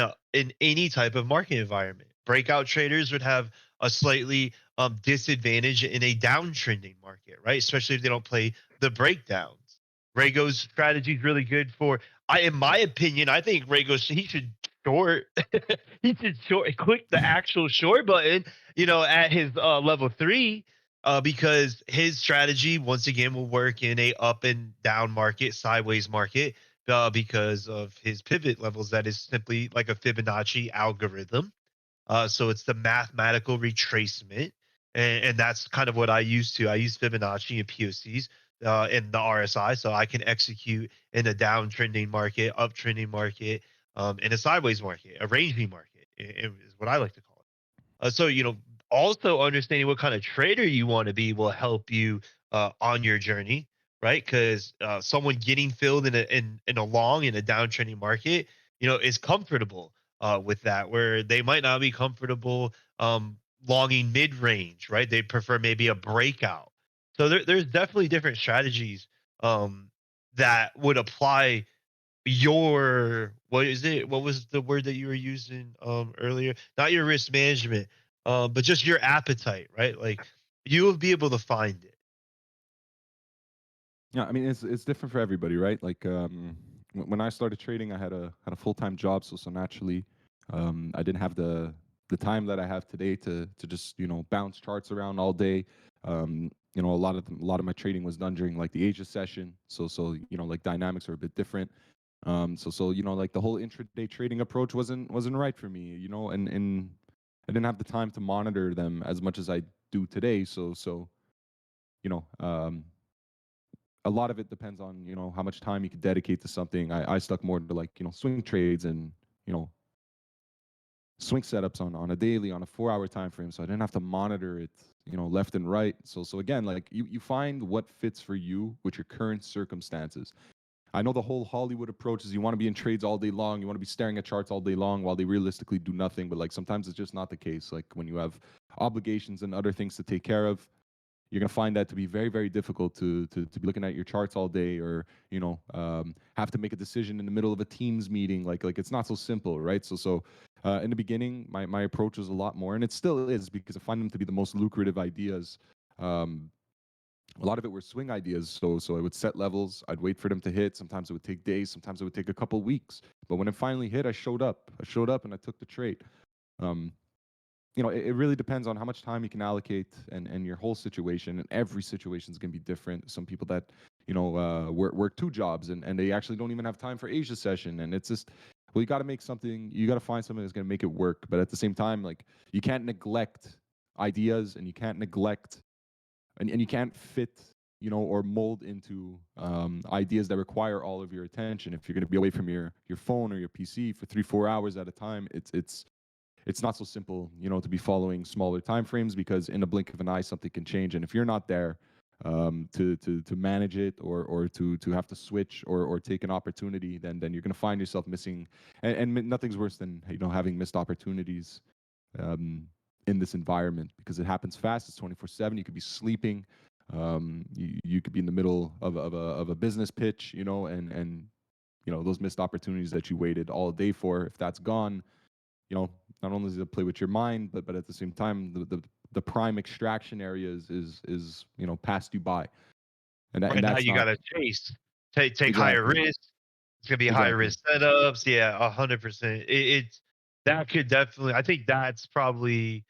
any type of market environment. Breakout traders would have a slightly disadvantage in a downtrending market, right? Especially if they don't play the breakdowns. Rego's strategy is really good for. In my opinion, I think he should short. He should click the actual short button. At his level 3, because his strategy once again will work in a up and down market, sideways market, because of his pivot levels. That is simply like a Fibonacci algorithm. So it's the mathematical retracement, and that's kind of what I use too. I use Fibonacci and POCs in the RSI, so I can execute in a downtrending market, uptrending market, in a sideways market, a ranging market is what I like to call it. So also understanding what kind of trader you want to be will help you on your journey, right? Because someone getting filled in a long in a downtrending market, is comfortable with that, where they might not be comfortable longing mid range, right? They prefer maybe a breakout. So there's definitely different strategies that would apply your what is it? What was the word that you were using earlier? Not your risk management, but just your appetite, right? Like you will be able to find it. Yeah, I mean it's different for everybody, right? Like when I started trading, I had a full-time job, so naturally, I didn't have the time that I have today to just bounce charts around all day. A lot of my trading was done during like the Asia session, so like dynamics are a bit different. So like the whole intraday trading approach wasn't right for me, and I didn't have the time to monitor them as much as I do today. So you know um, a lot of it depends on how much time you could dedicate to something. I stuck more to like swing trades and you know swing setups on a daily, on a 4 hour time frame, so I didn't have to monitor it left and right. So again, like you find what fits for you with your current circumstances. I know the whole Hollywood approach is you want to be in trades all day long, you want to be staring at charts all day long while they realistically do nothing, but like sometimes it's just not the case. Like when you have obligations and other things to take care of, you're going to find that to be very very difficult to be looking at your charts all day, or have to make a decision in the middle of a teams meeting. Like it's not so simple, right? So in the beginning, my approach was a lot more, and it still is, because I find them to be the most lucrative ideas. A lot of it were swing ideas, so I would set levels, I'd wait for them to hit. Sometimes it would take days, sometimes it would take a couple weeks, but when it finally hit, I showed up and I took the trade. um, it really depends on how much time you can allocate, and your whole situation. And every situation is going to be different. Some people that work two jobs, and they actually don't even have time for Asia session. And it's just, well, you got to find something that's going to make it work. But at the same time, like, you can't neglect ideas, and you can't neglect, and you can't fit or mold into ideas that require all of your attention. If you're going to be away from your phone or your PC for 3-4 hours at a time, it's not so simple, to be following smaller time frames, because in a blink of an eye something can change. And if you're not there, to manage it, or to have to switch, or take an opportunity, then you're going to find yourself missing. And nothing's worse than having missed opportunities um, in this environment, because it happens fast. It's 24/7. You could be sleeping. You could be in the middle of a business pitch, and those missed opportunities that you waited all day for, if that's gone, not only does it play with your mind, but at the same time, the prime extraction area is passed you by, and Right now, that's you not gotta chase, take higher exactly risk. It's gonna be high exactly. risk setups. Yeah, 100%. It's that could definitely. I think that's probably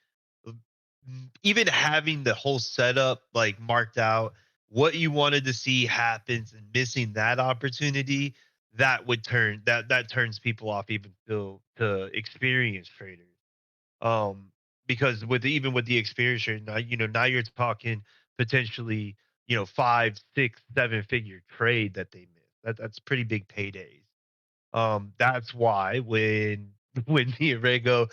even having the whole setup like marked out, what you wanted to see happens, and missing that opportunity, that would that turns people off even still to experienced traders. um because even with the experience rate now, now you're talking potentially, 5, 6, 7 figure trade that they miss. That's pretty big paydays. That's why when when me and Rego,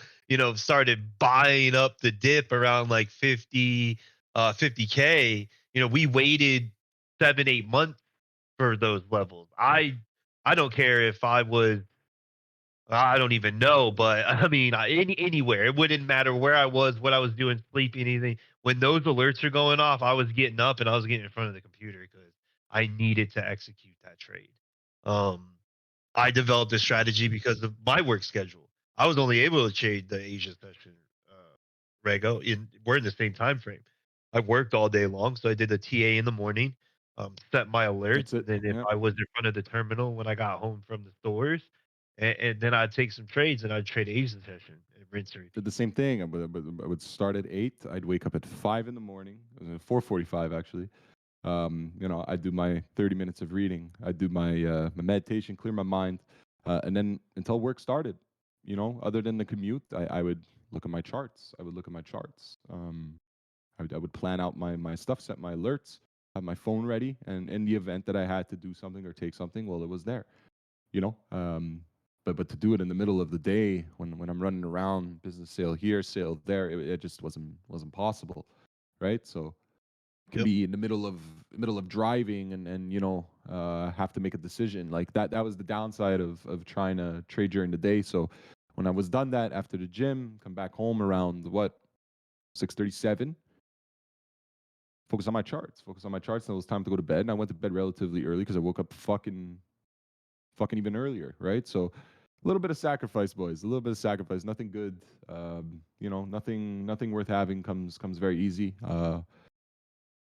started buying up the dip around like 50k, we waited 7, 8 months for those levels. I don't care if I was, I don't even know, but I mean, anywhere. It wouldn't matter where I was, what I was doing, sleeping, anything. When those alerts are going off, I was getting up and I was getting in front of the computer because I needed to execute that trade. Um, I developed a strategy because of my work schedule. I was only able to trade the Asia session, Rego. We're in the same time frame. I worked all day long, so I did the TA in the morning, set my alerts, That's and it. then if Yeah. I was in front of the terminal when I got home from the stores, and then I'd take some trades and I'd trade Asian session and rinse and Did repeat. the same thing. I would start at 8. I'd wake up at 5 in the morning, 4:45 actually. I'd do my 30 minutes of reading. I'd do my meditation, clear my mind, and then until work started. Other than the commute, I would look at my charts. I would look at my charts. I would plan out my stuff, set my alerts, have my phone ready, and in the event that I had to do something or take something, well, it was there. You know, but to do it in the middle of the day when I'm running around, business sale here, sale there, it just wasn't possible, right? So it can Yep. be in the middle of driving, and have to make a decision like that. That was the downside of trying to trade during the day. So when I was done that after the gym, come back home around what 6:37, focus on my charts, and it was time to go to bed. And I went to bed relatively early because I woke up fucking even earlier, right? So a little bit of sacrifice, boys. A little bit of sacrifice. Nothing good. Nothing worth having comes very easy.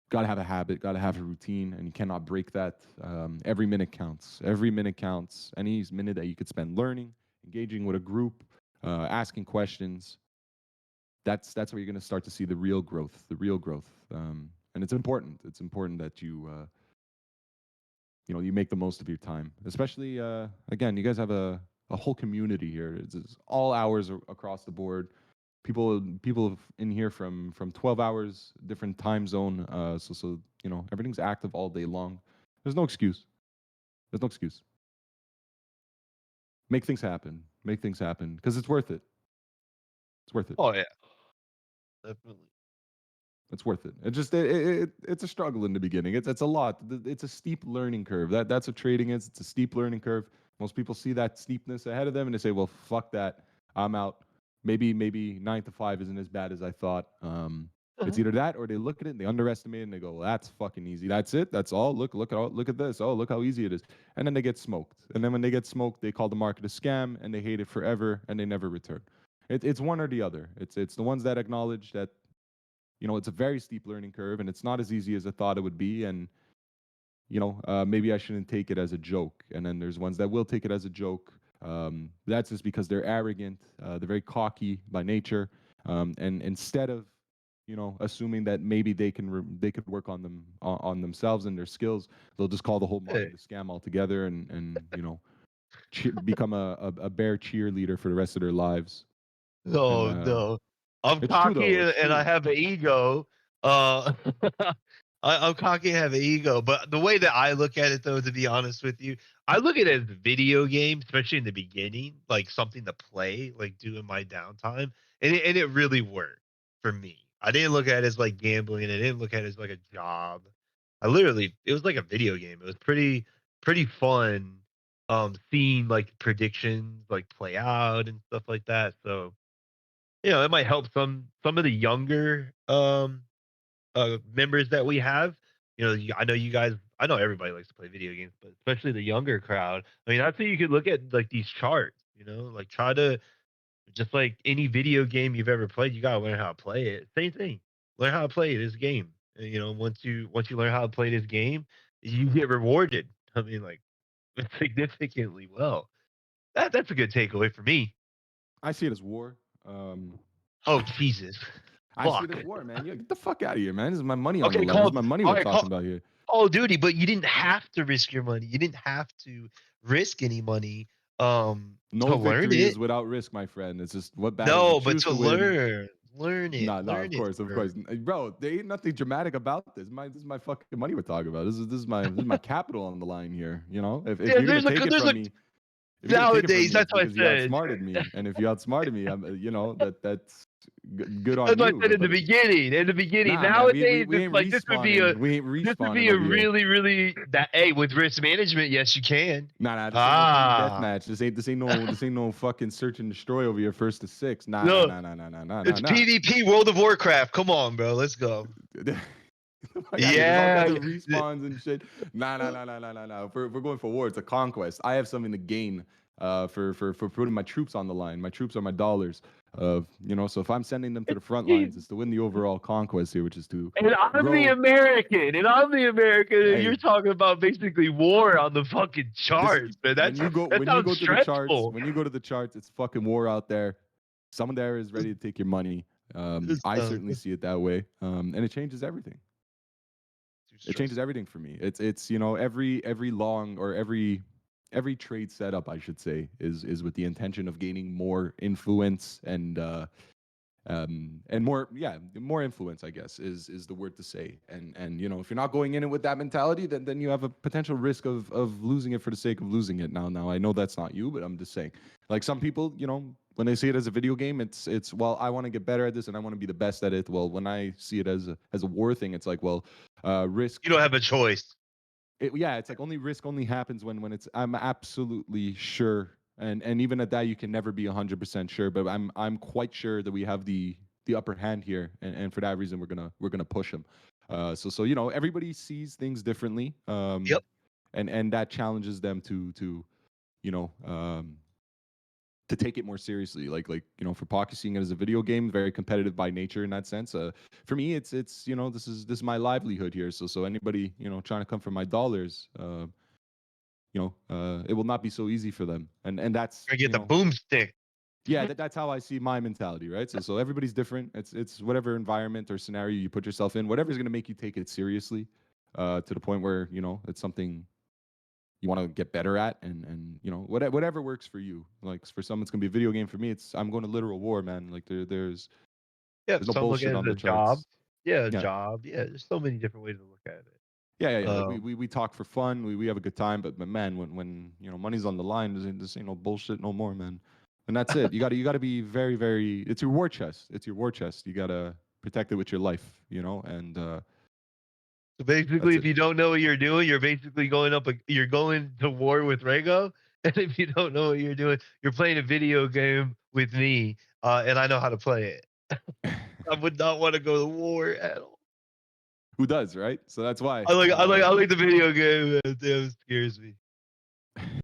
Got to have a habit. Got to have a routine, and you cannot break that. Every minute counts. Every minute counts. Any minute that you could spend learning, engaging with a group, asking questions. That's where you're going to start to see the real growth. The real growth. And it's important. It's important that you make the most of your time, especially again, you guys have a whole community here. It's all hours across the board. People in here from 12 hours different time zone, so everything's active all day long. There's no excuse. There's no excuse. Make things happen because it's worth it. It's worth it. Oh yeah, definitely. It's worth it. It's a struggle in the beginning. It's a lot. It's a steep learning curve. That's what trading is. It's a steep learning curve. Most people see that steepness ahead of them and they say, "Well, fuck that. I'm out." Maybe 9 to 5 isn't as bad as I thought. It's Uh-huh. either that or they look at it and they underestimate it and they go, "Well, that's fucking easy. That's it. That's all. Look at this. Oh, look how easy it is." And then they get smoked. And then when they get smoked, they call the market a scam and they hate it forever and they never return. It's one or the other. It's the ones that acknowledge that it's a very steep learning curve and it's not as easy as I thought it would be. And, maybe I shouldn't take it as a joke. And then there's ones that will take it as a joke. That's just because they're arrogant, they're very cocky by nature. And instead of, assuming that maybe they could work on on themselves and their skills, they'll just call the whole Hey. market a scam altogether and become a bear cheerleader for the rest of their lives. And No, no. I'm it's true cocky though. and, It's I true. have an ego. Uh, I'm cocky and have an ego. But the way that I look at it, though, to be honest with you, I look at it as a video game, especially in the beginning, like something to play, like do in my downtime, and it really worked for me. I didn't look at it as like gambling. I didn't look at it as like a job. it was like a video game. It was pretty fun, seeing like predictions like play out and stuff like that. So it might help some of the younger members that we have. I know you guys. I know everybody likes to play video games, but especially the younger crowd. I mean, that's how you could look at like these charts. Like try to just like any video game you've ever played, you gotta learn how to play it. Same thing. Learn how to play this game. And, once you learn how to play this game, you get rewarded. I mean, like significantly well. That's a good takeaway for me. I see it as war. Um, Oh Jesus, I see it fuck. as war, man. Get the fuck out of here, man. This is my money on the Okay, line. This is called my money all we're right, talking about here. Call of Duty, but you didn't have to risk your money. You didn't have to risk any money to No learn victory it. is without risk, my friend. It's just what battles you No, but choose to to win. learn it, Nah, nah, learn of it, course, of sir. course, bro. There ain't nothing dramatic about this. This is my fucking money we're talking about. This is my capital on the line here. If Yeah, you're gonna take it there's from a me, if you're gonna take it from nowadays. me, it's That's what I because you said. outsmarted me, and if you outsmarted me, that's good on That's what I you. said But in the but beginning. In the beginning, nah, man, we nowadays we it's ain't like respawning. We ain't this would respawning be a over here. really really that hey with risk management. Yes, you can. Nah, this ain't no team Ah, deathmatch. This ain't no fucking search and destroy over here first to six. Nah, nah, no, nah, nah, nah, nah, nah, nah, it's nah. PvP World of Warcraft. Come on, bro, let's go. Fuck outta here. There's all Yeah, kinds of respawns and shit. Nah, nah, nah, nah, nah, nah, nah. If we're going for war, it's a conquest. I have something to gain for putting my troops on the line. My troops are my dollars. So if I'm sending them to the front lines, it's to win the overall conquest here, which is to and I'm the grow. American, and you're Hey, talking about basically war on the fucking this charts, man. when you go That when you sounds go to the charts, stressful. when you go to the charts, it's fucking war out there. Someone there is ready to take your money. This I sounds certainly see it that way, and it changes everything. too It changes stressful. everything for me. It's every long or every trade setup, I should say, is with the intention of gaining more influence and more influence, I guess, is the word to say. And if you're not going in it with that mentality, then you have a potential risk of losing it for the sake of losing it. Now I know that's not you, but I'm just saying, like some people, when they see it as a video game, it's well, I want to get better at this and I want to be the best at it. Well, when I see it as a war thing, it's like, well, risk. You don't have a choice. It's like only risk only happens when it's I'm absolutely sure, and even at that you can never be 100% sure, but I'm quite sure that we have the upper hand here, and for that reason we're gonna push them. So everybody sees things differently, Yep. and that challenges them to you know um, to take it more seriously. For Pocky, seeing it as a video game, very competitive by nature in that sense. For me, it's this is my livelihood here. So anybody trying to come for my dollars, it will not be so easy for them. And that's Or get the boomstick. yeah, that's how I see my mentality, right? So everybody's different. It's whatever environment or scenario you put yourself in, whatever's gonna make you take it seriously, to the point where it's something you want to get better at, and whatever works for you. Like for some it's gonna be a video game. For me, it's I'm going to literal war, man. Like Yeah, there's no some look at bullshit it on as the a job. charts. Yeah, a Yeah, job. Yeah, there's so many different ways to look at it. yeah. Like we, Um, we we talk for fun, we have a good time, but man, when money's on the line, this ain't no bullshit no more, man. And that's it. You gotta be very, very, it's your war chest. It's your war chest. You gotta protect it with your life, and so basically, that's if it. you don't know what you're doing, you're basically you're going to war with Rego. And if you don't know what you're doing, you're playing a video game with me, and I know how to play it. I would not want to go to war at all. Who does, right? So that's why I like the video game. Man. Damn, it scares me.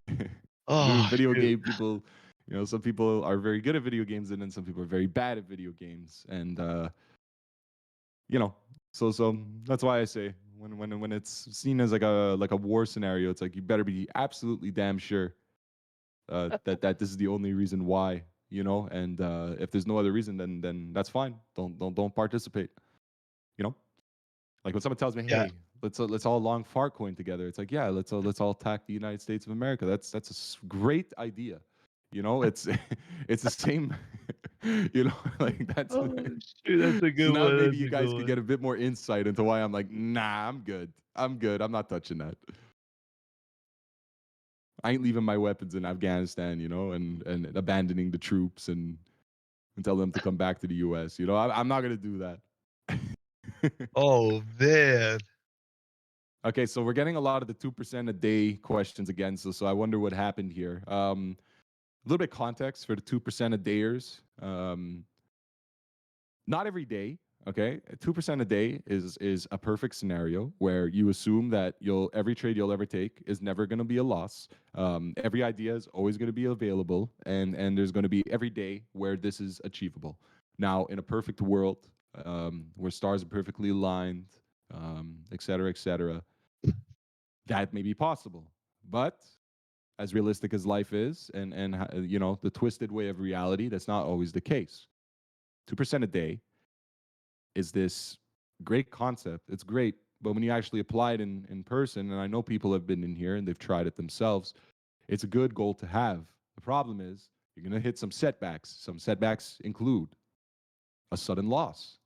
dude, Oh video shoot. game people, some people are very good at video games, and then some people are very bad at video games, and you know so that's why I say when it's seen as like a war scenario, it's like you better be absolutely damn sure that this is the only reason why, and if there's no other reason, then that's fine. Don't participate, you know like when someone tells me, Yeah. hey, let's all long Farcoin together, it's like, yeah, let's all attack the United States of America. That's a great idea. It's it's the same. Like that's Oh shoot, that's a so good now one. maybe That's you a good guys could one. get a bit more insight into why I'm like, nah, I'm good, I'm not touching that. I ain't leaving my weapons in Afghanistan, and abandoning the troops and tell them to come back to the US. I'm not gonna do that. Oh man. Okay, so we're getting a lot of the 2% a day questions again. So I wonder what happened here. A little bit of context for the 2% a dayers. Not every day, okay? 2% a day is a perfect scenario where you assume that every trade you'll ever take is never going to be a loss. Every idea is always going to be available, and there's going to be every day where this is achievable. Now, in a perfect world, where stars are perfectly aligned, et cetera, that may be possible. But as realistic as life is, and the twisted way of reality, that's not always the case. 2% a day is this great concept. It's great, but when you actually apply it in person, and I know people have been in here and they've tried it themselves, it's a good goal to have. The problem is you're going to hit some setbacks. Some setbacks include a sudden loss,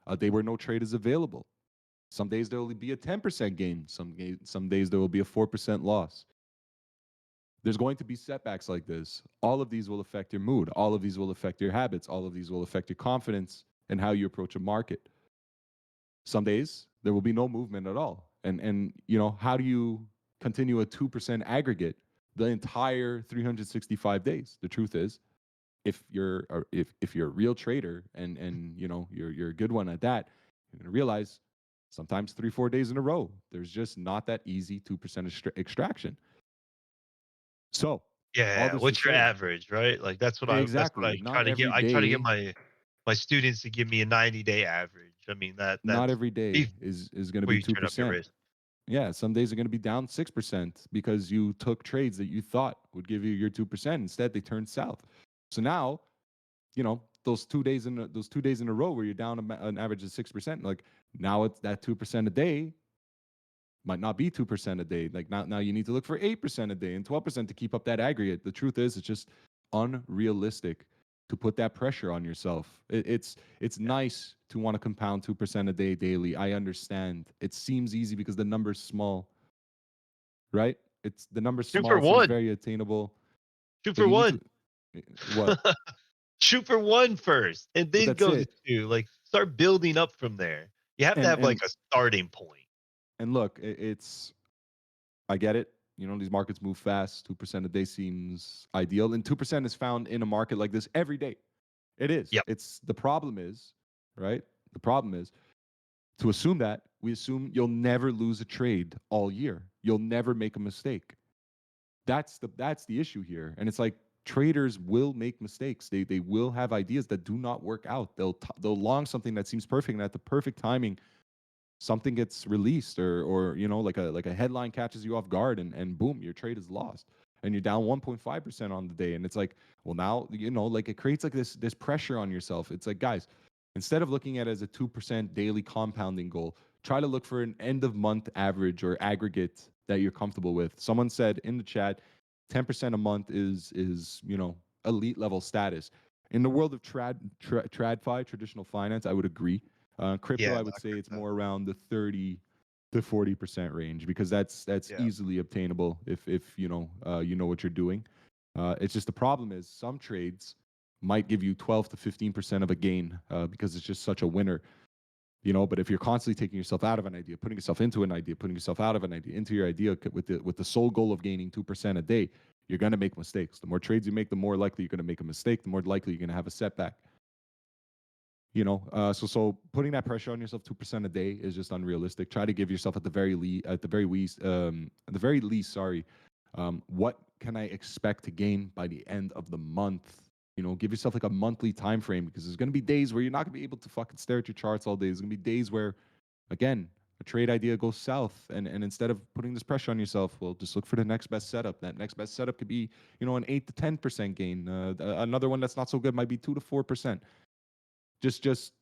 a day where no trade is available. Some days there will be a 10% gain. Some days there will be a 4% loss. There's going to be setbacks like this. All of these will affect your mood. All of these will affect your habits. All of these will affect your confidence and how you approach a market. Some days there will be no movement at all. And how do you continue a 2% aggregate the entire 365 days? The truth is, if you're a real trader and you're a good one at that, you're going to realize sometimes 3-4 days in a row there's just not that easy 2% extraction. So all Yeah, this to what's your say, average, right? Like that's what exactly, I try not to get. every I try to get day, my students to give me a 90-day average. I mean not that's every day is going to before be you turn up your 2%. risk. Yeah, some days are going to be down 6% because you took trades that you thought would give you your 2%. Instead, they turned south. So now, those 2 days in a row where you're down an average of 6%, like now it's that 2% a day might not be 2% a day. Like now you need to look for 8% a day and 12% to keep up that aggregate. The truth is, it's just unrealistic to put that pressure on yourself. It's Yeah. nice to want to compound 2% a day daily. I understand. It seems easy because the number's small, right? It's the number's Shoot for small, it seems one. very attainable, Shoot but for you need to one. what? Shoot for one first and But then that's go to it. two. Like start building up from there. You have to And have like and a starting point. and look, it's I get it. These markets move fast. 2% a day seems ideal, and 2% is found in a market like this every day. It is. Yep. It's the problem is, right? The problem is to assume that we assume you'll never lose a trade all year. You'll never make a mistake. That's the issue here. And it's like traders will make mistakes. They will have ideas that do not work out. They'll long something that seems perfect, and at the perfect timing, something gets released, or like a headline catches you off guard, and boom, your trade is lost and you're down 1.5% on the day. And it's like, well, now like it creates like this pressure on yourself. It's like, guys, instead of looking at it as a 2% daily compounding goal, try to look for an end of month average or aggregate that you're comfortable with. Someone said in the chat 10% a month is elite level status. In the world of tradfi, traditional finance, I would agree. Crypto, Yeah, I would not say it's crypto. more around the 30 to 40% range, because that's Yeah. easily obtainable if you know what you're doing. It's just the problem is some trades might give you 12 to 15% of a gain, because it's just such a winner. But if you're constantly taking yourself out of an idea, putting yourself into an idea, putting yourself out of an idea, into your idea with the sole goal of gaining 2% a day, you're going to make mistakes. The more trades you make, the more likely you're going to make a mistake, the more likely you're going to have a setback. So putting that pressure on yourself 2% a day is just unrealistic. Try to give yourself at the very least, sorry, what can I expect to gain by the end of the month? Give yourself like a monthly time frame, because there's going to be days where you're not going to be able to fucking stare at your charts all day. There's going to be days where, again, a trade idea goes south, and instead of putting this pressure on yourself, well, just look for the next best setup. That next best setup could be an 8 to 10% gain. Another one that's not so good might be 2 to 4%. Just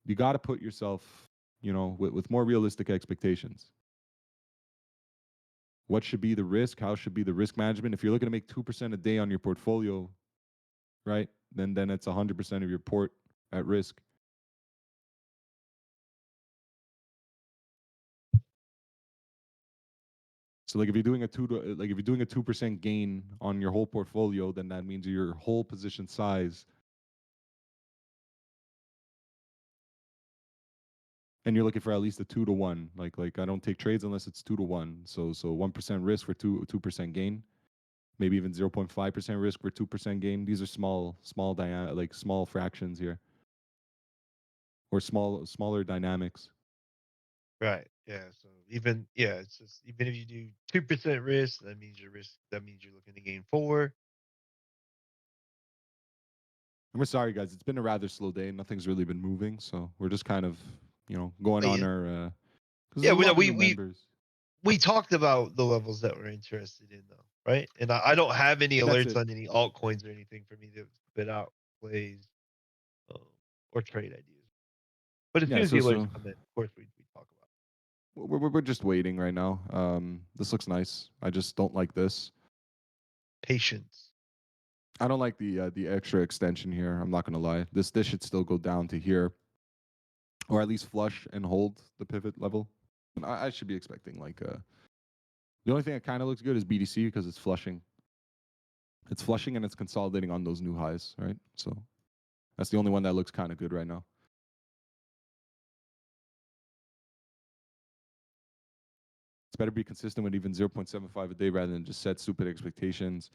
you got to put yourself, with more realistic expectations. What should be the risk? How should be the risk management? If you're looking to make 2% a day on your portfolio, right, then it's 100% of your port at risk. So like if you're doing a 2% gain on your whole portfolio, then that means your whole position size and you're looking for at least a 2 to 1. Like I don't take trades unless it's 2 to 1. So 1% risk for 2% gain, maybe even 0.5% risk for 2% gain. These are like small fractions here, or smaller dynamics. Right. Yeah. So it's just even if you do 2% risk, that means you're looking to gain 4. And we're sorry, guys. It's been a rather slow day. Nothing's really been moving, so we're just kind of, going on Yeah. our. Because Yeah. there's a We know lot of new members. we talked about the levels that we're interested in though, right? And I don't have any That's alerts it. on any altcoins or anything for me to spit out plays um, or trade ideas. But as Yeah. soon as the alerts So come in, of course we talk about we're just waiting right now. This looks nice. I just don't like this. patience. I don't like the extra extension here. I'm not gonna lie. This should still go down to here, or at least flush and hold the pivot level. And I should be expecting like the only thing that kind of looks good is BDC because it's flushing. It's flushing and it's consolidating on those new highs, right? So that's the only one that looks kind of good right now. It's better be consistent with even 0.75 a day rather than just set stupid expectations.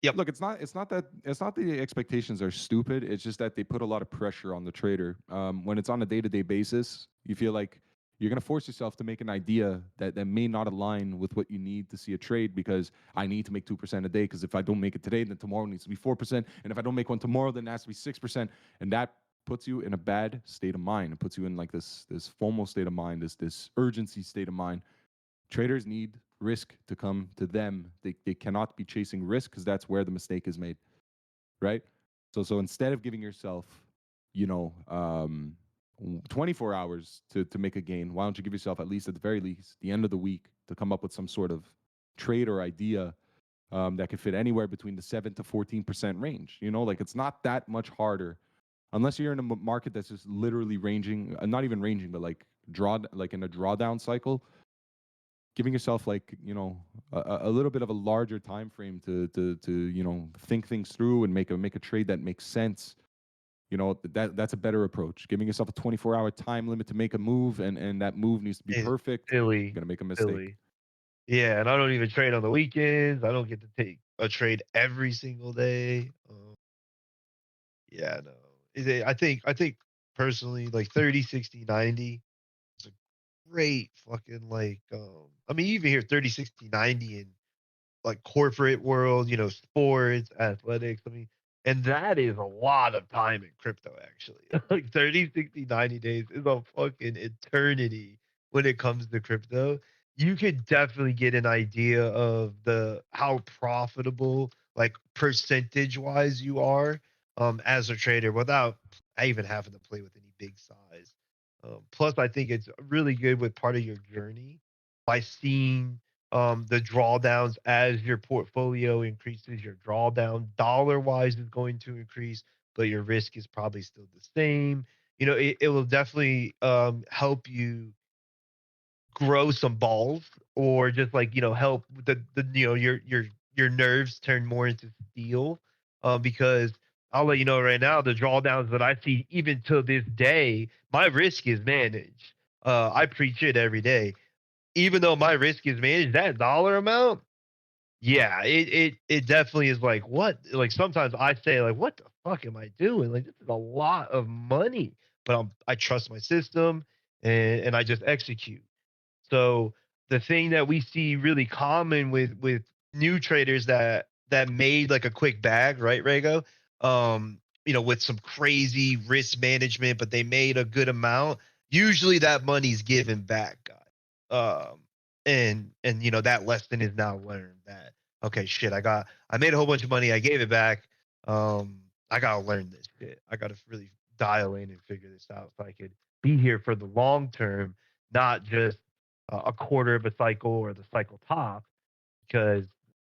Yep. Look, it's not the expectations are stupid. It's just that they put a lot of pressure on the trader. When it's on a day-to-day basis, you feel like you're gonna force yourself to make an idea that may not align with what you need to see a trade because I need to make 2% a day because if I don't make it today, then tomorrow needs to be 4%, and if I don't make one tomorrow, then it has to be 6%, and that puts you in a bad state of mind. It puts you in like this FOMO state of mind, this urgency state of mind. Traders need risk to come to them. They cannot be chasing risk because that's where the mistake is made, right? So instead of giving yourself, you know, 24 hours to make a gain, why don't you give yourself at least, at the very least, the end of the week to come up with some sort of trade or idea that could fit anywhere between the 7 to 14% range. Like it's not that much harder unless you're in a market that's just literally ranging, not even ranging, but like in a drawdown cycle. Giving yourself like a little bit of a larger time frame to think things through and make a trade that makes sense. That's a better approach. Giving yourself a 24-hour time limit to make a move, and that move needs to be It's perfect. You're silly, gonna make a mistake. silly. Yeah, and I don't even trade on the weekends. I don't get to take a trade every single day. Yeah, no. I think personally like 30, 60, 90 is a great fucking like I mean you even hear 30, 60, 90 in like corporate world, sports, athletics. I mean, and that is a lot of time in crypto actually. Like 30, 60, 90 days is a fucking eternity when it comes to crypto. You could definitely get an idea of the how profitable like percentage wise you are as a trader without even having to play with any big size. Plus I think it's really good with part of your journey by seeing the drawdowns as your portfolio increases. Your drawdown dollar wise is going to increase, but your risk is probably still the same. It will definitely help you grow some balls or just like help the your nerves turn more into steel because I'll let you know right now the drawdowns that I see even to this day my risk is managed. I preach it every day. Even though my risk is managed, that dollar amount, yeah, it definitely is like what like sometimes I say like what the fuck am I doing? Like this is a lot of money, but I trust my system and I just execute. So the thing that we see really common with new traders that made like a quick bag, right, Rego? With some crazy risk management, but they made a good amount. Usually that money's given back, guys. And that lesson is now learned that okay, shit, I made a whole bunch of money, I gave it back. I gotta learn this shit. I gotta really dial in and figure this out so I could be here for the long term, not just a quarter of a cycle or the cycle top, because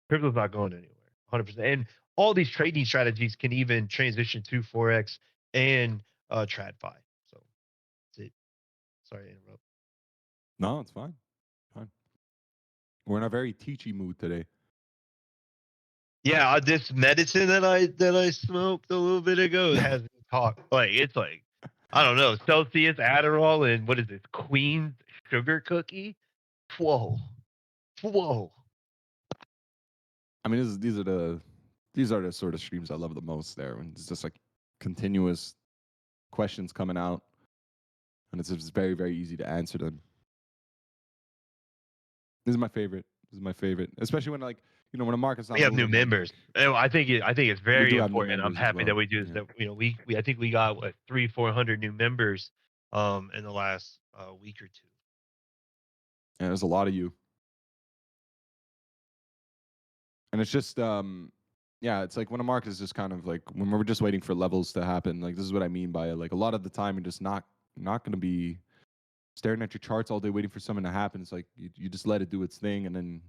crypto's not going anywhere. 100%. And all these trading strategies can even transition to forex and TradFi. So that's it. Sorry to interrupt. No, it's fine. Fine. We're in a very teachy mood today. Yeah, this medicine that I smoked a little bit ago has me talk like it's like I don't know, Celsius, Adderall, and what is this? Queen's sugar cookie? Whoa. Whoa. I mean, these are the sort of streams I love the most. There, when it's just like continuous questions coming out, and it's just very very easy to answer them. This is my favorite. This is my favorite, especially when like when a market's We not have new moving. Like members. I think it's we very do have new important. I'm members as happy that well. we do this. Yeah, That we I think we got what 300-400 new members in the last week or two. and there's a lot of you, and it's just yeah, it's like when a market is just kind of like when we're just waiting for levels to happen. Like this is what I mean by it. Like a lot of the time, you're just not going to be staring at your charts all day waiting for something to happen. It's like you just let it do its thing, and then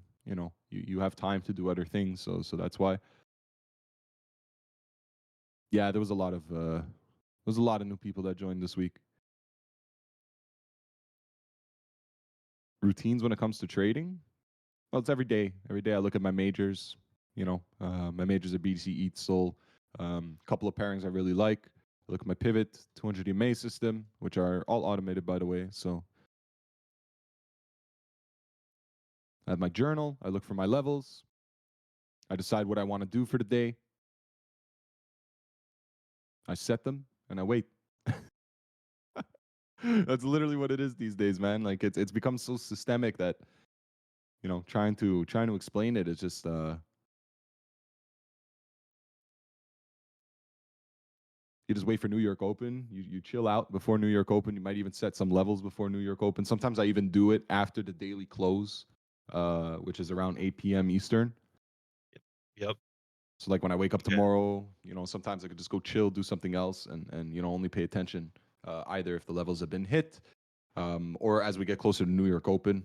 you have time to do other things. So that's why. Yeah, there was a lot of new people that joined this week. Routines when it comes to trading. Well, it's every day. Every day I look at my majors. My majors are BTC, ETH, Sol. A couple of pairings I really like. I look at my pivot, 200 EMA system, which are all automated, by the way. So I have my journal. I look for my levels. I decide what I want to do for the day. I set them and I wait. That's literally what it is these days, man. Like it's become so systemic that trying to explain it is just you just wait for New York Open. You chill out before New York Open. You might even set some levels before New York Open. Sometimes I even do it after the daily close, which is around 8 p.m. Eastern. Yep. So like when I wake up Yeah. tomorrow, sometimes I could just go chill, do something else, and only pay attention either if the levels have been hit, or as we get closer to New York Open.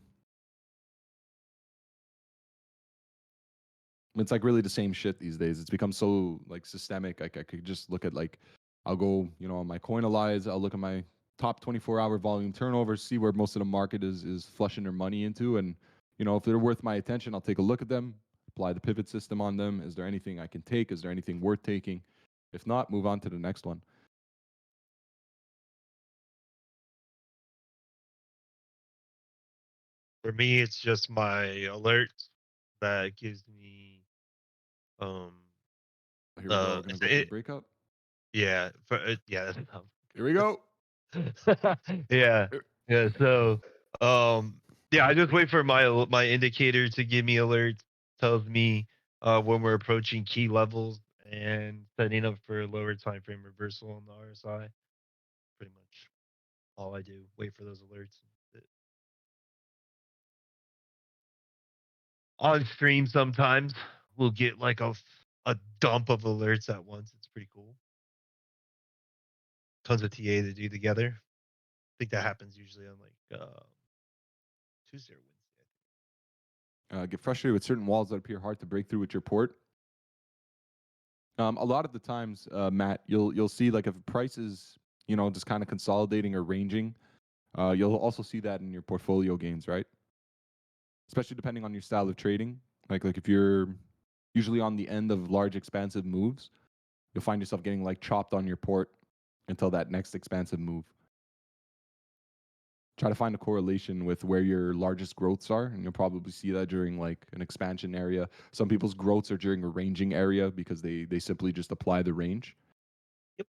It's like really the same shit these days. It's become so like systemic. Like I could just look at like I'll go, on my Coinalyze, I'll look at my top 24-hour volume turnovers, see where most of the market is flushing their money into. And, if they're worth my attention, I'll take a look at them, apply the pivot system on them. Is there anything I can take? Is there anything worth taking? If not, move on to the next one. For me, it's just my alerts that gives me um Here we go. We're gonna go for the it, breakup. yeah for yeah that's Here we go. yeah Here- yeah so yeah, I just wait for my indicator to give me alerts, tells me when we're approaching key levels and setting up for lower time frame reversal on the RSI. Pretty much all I do. Wait for those alerts. On stream sometimes we'll get like a dump of alerts at once. It's pretty cool. Tons of TA to do together. I think that happens usually on like Tuesday or Wednesday. Get frustrated with certain walls that appear hard to break through with your port. A lot of the times, Matt, you'll see like if a price is just kind of consolidating or ranging, you'll also see that in your portfolio gains, right? Especially depending on your style of trading. Like if you're usually on the end of large expansive moves, you'll find yourself getting like chopped on your port until that next expansive move. Try to find a correlation with where your largest growths are, and you'll probably see that during like an expansion area. Some people's growths are during a ranging area because they simply just apply the range. Yep.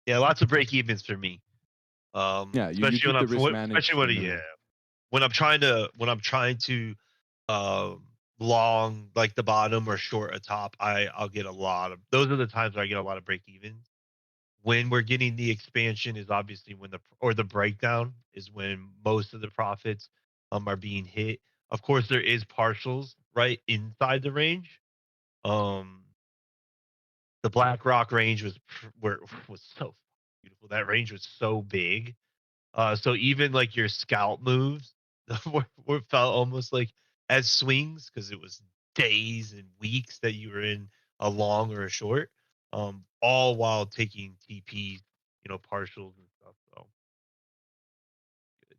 Yeah, lots of break evens for me. Yeah, you Especially keep when the I'm risk especially managed when in yeah a when I'm trying to um long like the bottom or short a top, I'll get a lot of those are the times where I get a lot of break evens. When we're getting the expansion is obviously when the breakdown is when most of the profits are being hit. Of course, there is partials right inside the range. Um, the BlackRock range was so beautiful. That range was so big. So even like your scalp moves were felt almost like as swings because it was days and weeks that you were in a long or a short, all while taking TPs, partials and stuff. So good.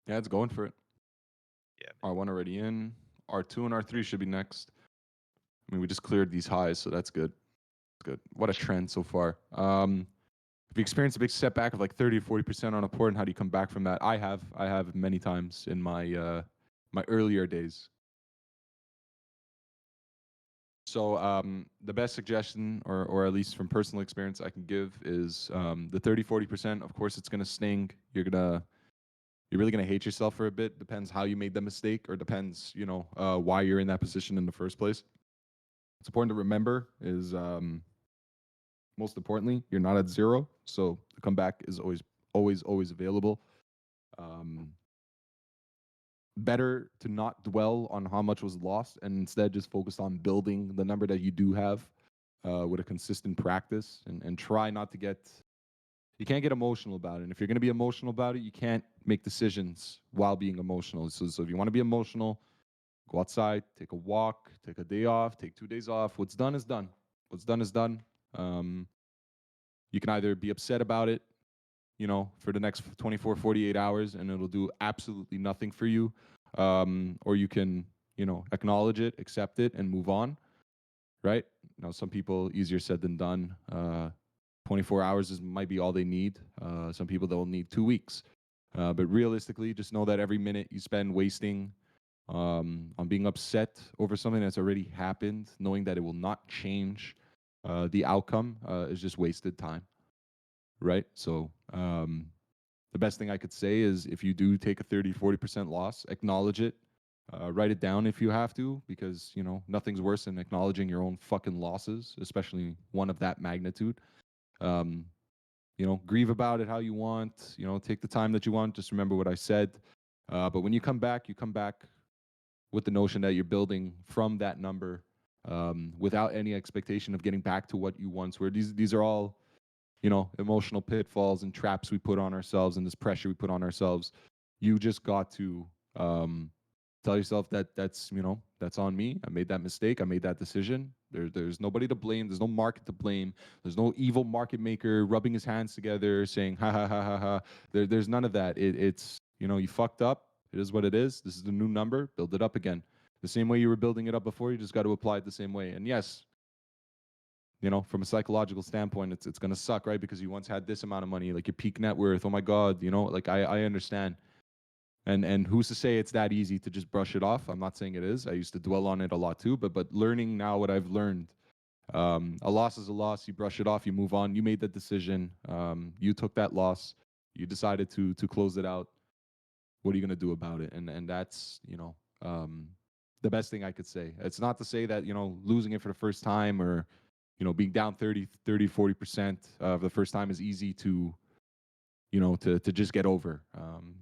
yeah, it's going for it. Yeah, R1 already in. R2 and R3 should be next. I mean, we just cleared these highs, so that's good. Good. What a trend so far. If you experience a big setback of like 30 to 40% on a port, and how do you come back from that? I have many times in my earlier days. So the best suggestion, or at least from personal experience, I can give is the 30 40%. Of course, it's gonna sting. You're really gonna hate yourself for a bit. Depends how you made the mistake, or depends why you're in that position in the first place. What's important to remember is most importantly, you're not at zero, so the comeback is always available. Um, Better to not dwell on how much was lost and instead just focus on building the number that you do have with a consistent practice, and try not to get. You can't get emotional about it. And if you're going to be emotional about it, you can't make decisions while being emotional. So if you want to be emotional, go outside, take a walk, take a day off, take 2 days off. What's done is done. What's done is done. You can either be upset about it, for the next 24, 48 hours, and it'll do absolutely nothing for you. Or you can, acknowledge it, accept it, and move on, right? Now, some people, easier said than done. 24 hours might be all they need. Some people, they'll need 2 weeks. But realistically, just know that every minute you spend wasting on being upset over something that's already happened, knowing that it will not change the outcome, is just wasted time, right? So the best thing I could say is, if you do take a 30, 40% loss, acknowledge it. Write it down if you have to, because, nothing's worse than acknowledging your own fucking losses, especially one of that magnitude. Um, grieve about it how you want, take the time that you want. Just remember what I said. But when you come back with the notion that you're building from that number, without any expectation of getting back to what you once were. These are all, emotional pitfalls and traps we put on ourselves, and this pressure we put on ourselves. You just got to tell yourself that that's on me. I made that mistake. I made that decision. There's nobody to blame. There's no market to blame. There's no evil market maker rubbing his hands together saying ha ha ha ha ha. There's none of that. It's you fucked up. It is what it is. This is the new number. Build it up again. The same way you were building it up before. You just got to apply it the same way. And yes, from a psychological standpoint, it's gonna suck, right? Because you once had this amount of money, like your peak net worth. Oh my God, like I understand. And who's to say it's that easy to just brush it off? I'm not saying it is. I used to dwell on it a lot too, but learning now what I've learned, a loss is a loss. You brush it off, you move on. You made that decision. You took that loss. You decided to close it out. What are you gonna do about it? And that's the best thing I could say. It's not to say that losing it for the first time, or being down 40% of the first time is easy to to just get over.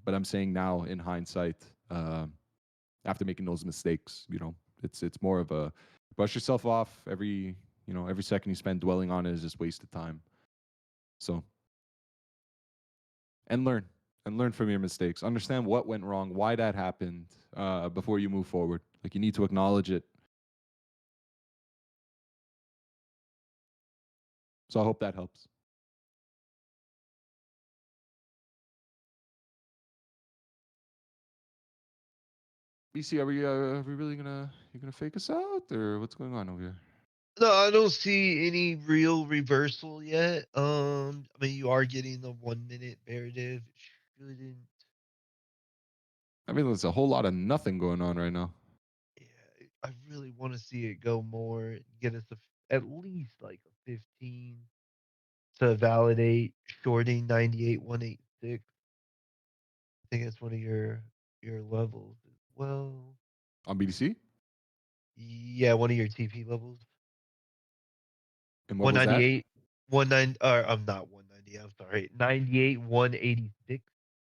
But I'm saying now, in hindsight, after making those mistakes, it's more of a brush yourself off. Every second you spend dwelling on it is just wasted time. So, and learn from your mistakes. Understand what went wrong, why that happened, before you move forward. Like, you need to acknowledge it. So I hope that helps. BC, are we really you gonna fake us out, or what's going on over here? No, I don't see any real reversal yet. I mean, you are getting the 1 minute bear div. Shouldn't. I mean, there's a whole lot of nothing going on right now. Yeah, I really want to see it go more. Get us at least like a 15 to validate shorting 98,186. I think it's one of your levels as well. On BDC? Yeah, one of your TP levels. And what was that? 198, 19. Or I'm not 190. I'm sorry. 98, 186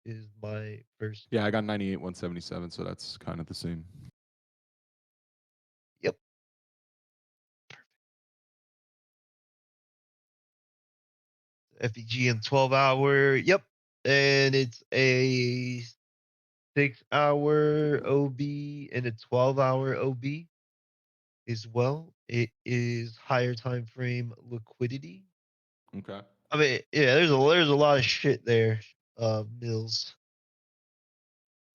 is my first. Yeah, I got 98, 177, so that's kind of the same. Yep. FEG in 12-hour. Yep. And it's a 6-hour OB and a 12-hour OB as well. It is higher time frame liquidity. Okay. I mean, yeah, there's a lot of shit there, Mills.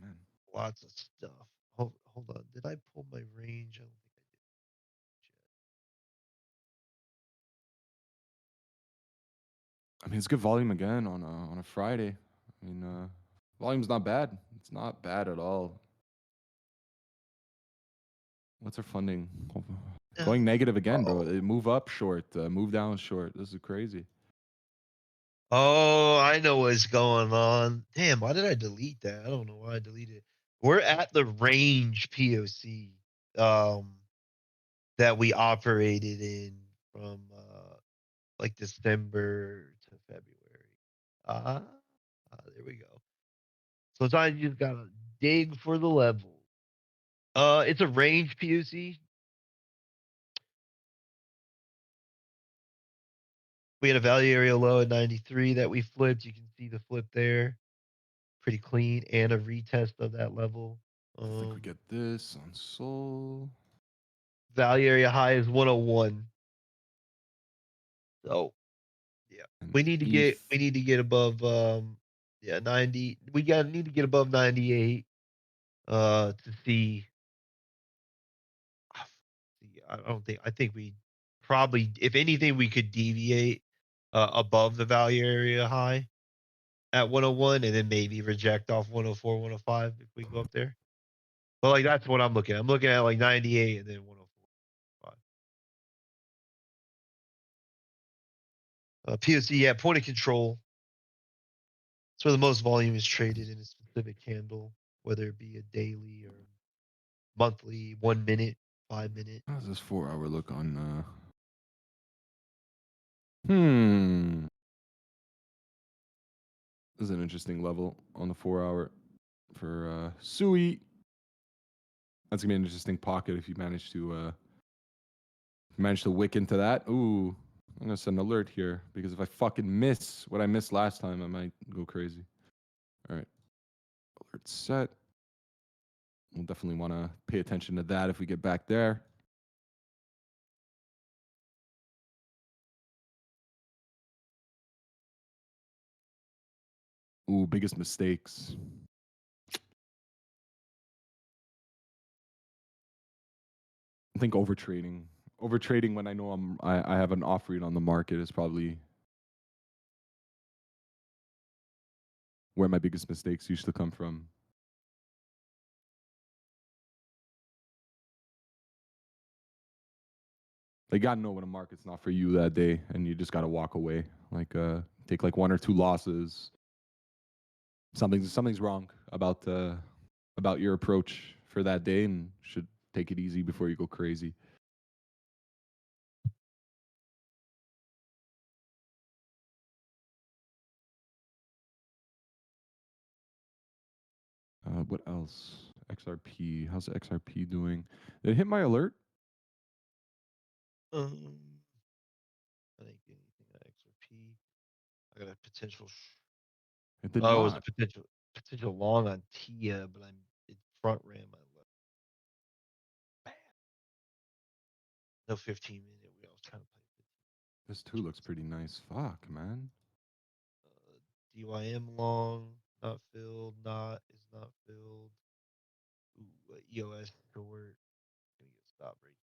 Man. Lots of stuff. Hold on. Did I pull my range? I don't think I did. mean, it's good volume again on a Friday. I mean, volume's not bad. It's not bad at all. What's our funding? Going negative again, bro. Oh. Move up short, move down short. This is crazy. Oh, I know what's going on. Damn, why did I delete that? I don't know why I deleted it. We're at the range POC that we operated in from like December to February. There we go. Sometimes you just gotta dig for the level. It's a range POC. We had a value area low at 93 that we flipped. You can see the flip there. Pretty clean and a retest of that level. I think we get this on Soul. Value area high is 101. So yeah. And We need to get above 90. We need to get above 98 to see I don't think I think we probably if anything we could deviate above the value area high at 101 and then maybe reject off 104, 105 if we go up there. But like that's what I'm looking at. I'm looking at like 98 and then 104. POC, yeah, point of control. It's where the most volume is traded in a specific candle, whether it be a daily or monthly, 1 minute, 5 minute. How's this 4 hour look on? Hmm. This is an interesting level on the 4 hour for Sui. That's gonna be an interesting pocket if you manage to wick into that. Ooh, I'm gonna send an alert here because if I fucking miss what I missed last time, I might go crazy. All right, alert set. We'll definitely want to pay attention to that if we get back there. Ooh, biggest mistakes. I think overtrading. Overtrading when I know I have an off read on the market is probably where my biggest mistakes usually come from. You gotta know when a market's not for you that day, and you just gotta walk away. Like take like 1 or 2 losses. Something's wrong about your approach for that day, and should take it easy before you go crazy. What else? XRP. How's the XRP doing? Did it hit my alert? I think anything at XRP. I got a potential. It did Oh, it was a not. potential long on Tia, but it front ran my left. Bam. No 15 minute. We always trying to play 15. This too looks pretty nice. Fuck, man. DYM long, not filled, is not filled. Ooh, EOS short. Gonna get stopped right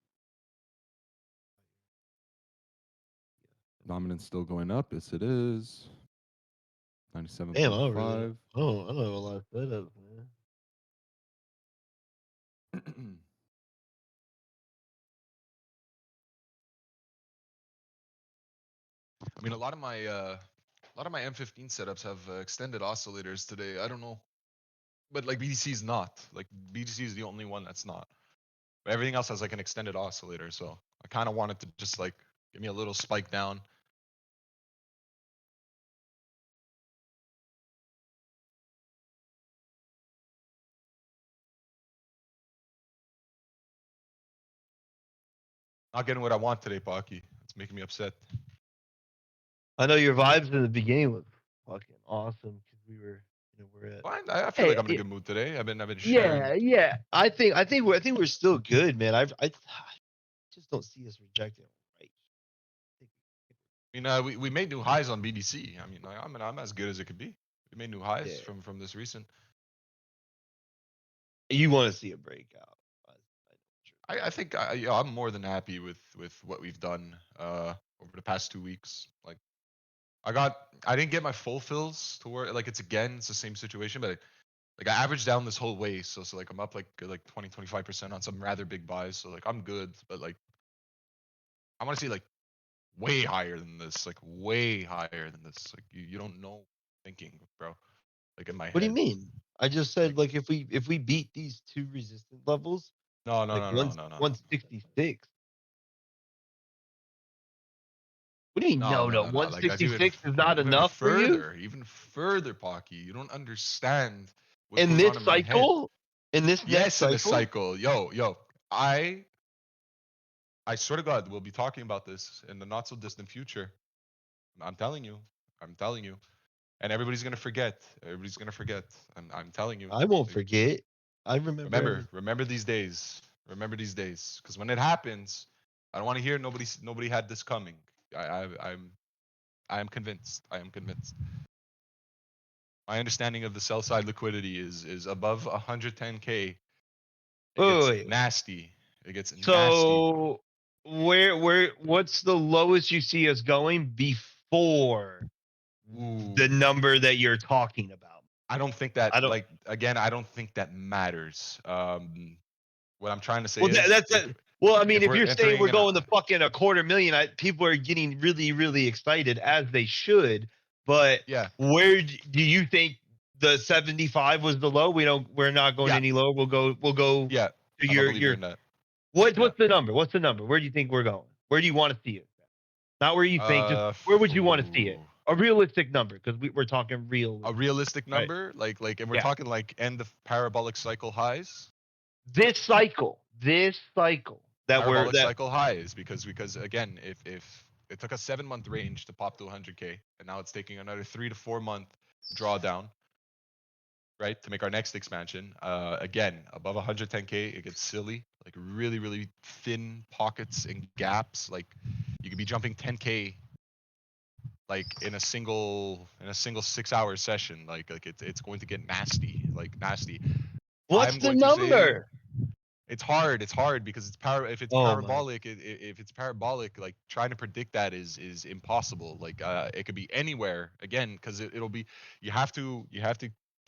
Dominance still going up. Yes, it is. Damn, I don't really 97.5. I don't have a lot of setups, man. I mean, a lot of my M15 setups have extended oscillators today. I don't know, but like BTC is not. Like BTC is the only one that's not. But everything else has like an extended oscillator. So I kind of wanted to just like give me a little spike down. Not getting what I want today, Pocky. It's making me upset. I know your vibes in the beginning was fucking awesome because we're at. Fine. I feel like Hey, I'm in a good mood today. I've been sharing. yeah. I think we're still good, man. I just don't see us rejecting right. I mean, we made new highs on BDC. I mean, I'm as good as it could be. We made new highs Yeah, from this recent. you want to see a breakout. I think I'm more than happy with what we've done over the past 2 weeks. Like I didn't get my full fills to where like it's the same situation, but like I averaged down this whole way, so like I'm up like 20-25% on some rather big buys, so like I'm good, but like I want to see like way higher than this, like way higher than this. Like you don't know thinking, bro. Like in my What do you head, mean? I just like said like if we beat these two resistance levels, no no like no no one no no no 166. What do you mean? no No, no no. no no. Like that's 166 is not enough for you even further, Pocky. You don't understand what's in going on this in my head. cycle. In this next Yes, in this cycle. cycle, yo, I swear to God, we'll be talking about this in the not so distant future. I'm telling you. I'm telling you. And everybody's gonna forget. Everybody's gonna forget. I'm telling you. I won't Like, forget. I remember everything. remember these days. Remember these days. Because when it happens, I don't want to hear nobody had this coming. I am convinced. I am convinced. My understanding of the sell side liquidity is above 110K. It Wait, gets wait, wait. nasty. It gets nasty, bro. So what's the lowest you see us going before Ooh. the number that you're talking about? I don't think that I don't. like again, I don't think that matters. What I'm trying to say Well, is that's it. Well, I mean, if if we're you're saying we're entering in going to a fucking a quarter million, people are getting really, really excited as they should. But yeah, where do you think the 75 was the low? We're not going yeah, any lower. We'll go yeah. to I'm a your believer in that. Yeah. what's the number? What's the number? Where do you think we're going? Where do you want to see it? Not where you think, just where would you want to see it? Ooh. A realistic number, because we're talking A realistic, realistic right? number, like, and we're Yeah. talking like end of parabolic cycle highs. This cycle that we're Parabolic that cycle highs because again, if it took a 7 month range to pop to 100K, and now it's taking another 3 to 4 month drawdown, right, to make our next expansion. Again, above 110K, it gets silly. Like really, really thin pockets and gaps. Like you could be jumping 10K like in a single 6 hour session. Like it's going to get nasty. Like nasty. what's I'm the going to say number? it's hard. It's hard because if it's Oh my parabolic, if it's parabolic, like trying to predict that is impossible. Like it could be anywhere again because it'll be you have to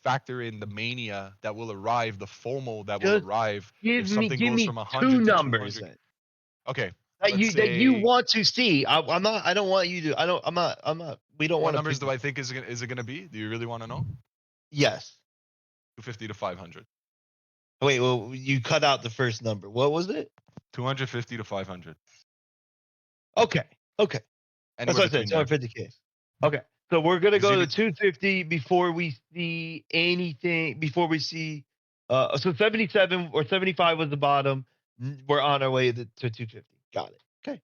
factor in the mania that will arrive, the FOMO that will just arrive if give me something give goes me from two 100 to numbers 200. then Okay, that let's you say want to see. I'm not. I don't want you to. I don't. I'm not. We don't what want to numbers pick. do I think is it gonna be? Do you really want to know? Yes. 250 to 500. Wait. Well, you cut out the first number. What was it? 250 to 500. Okay. Okay. That's Anywhere what I said. between there. 250K. Okay. So we're gonna Because go if to you 250 before we see anything. Before we see. So 77 or 75 was the bottom. We're on our way to 250. Got it. Okay.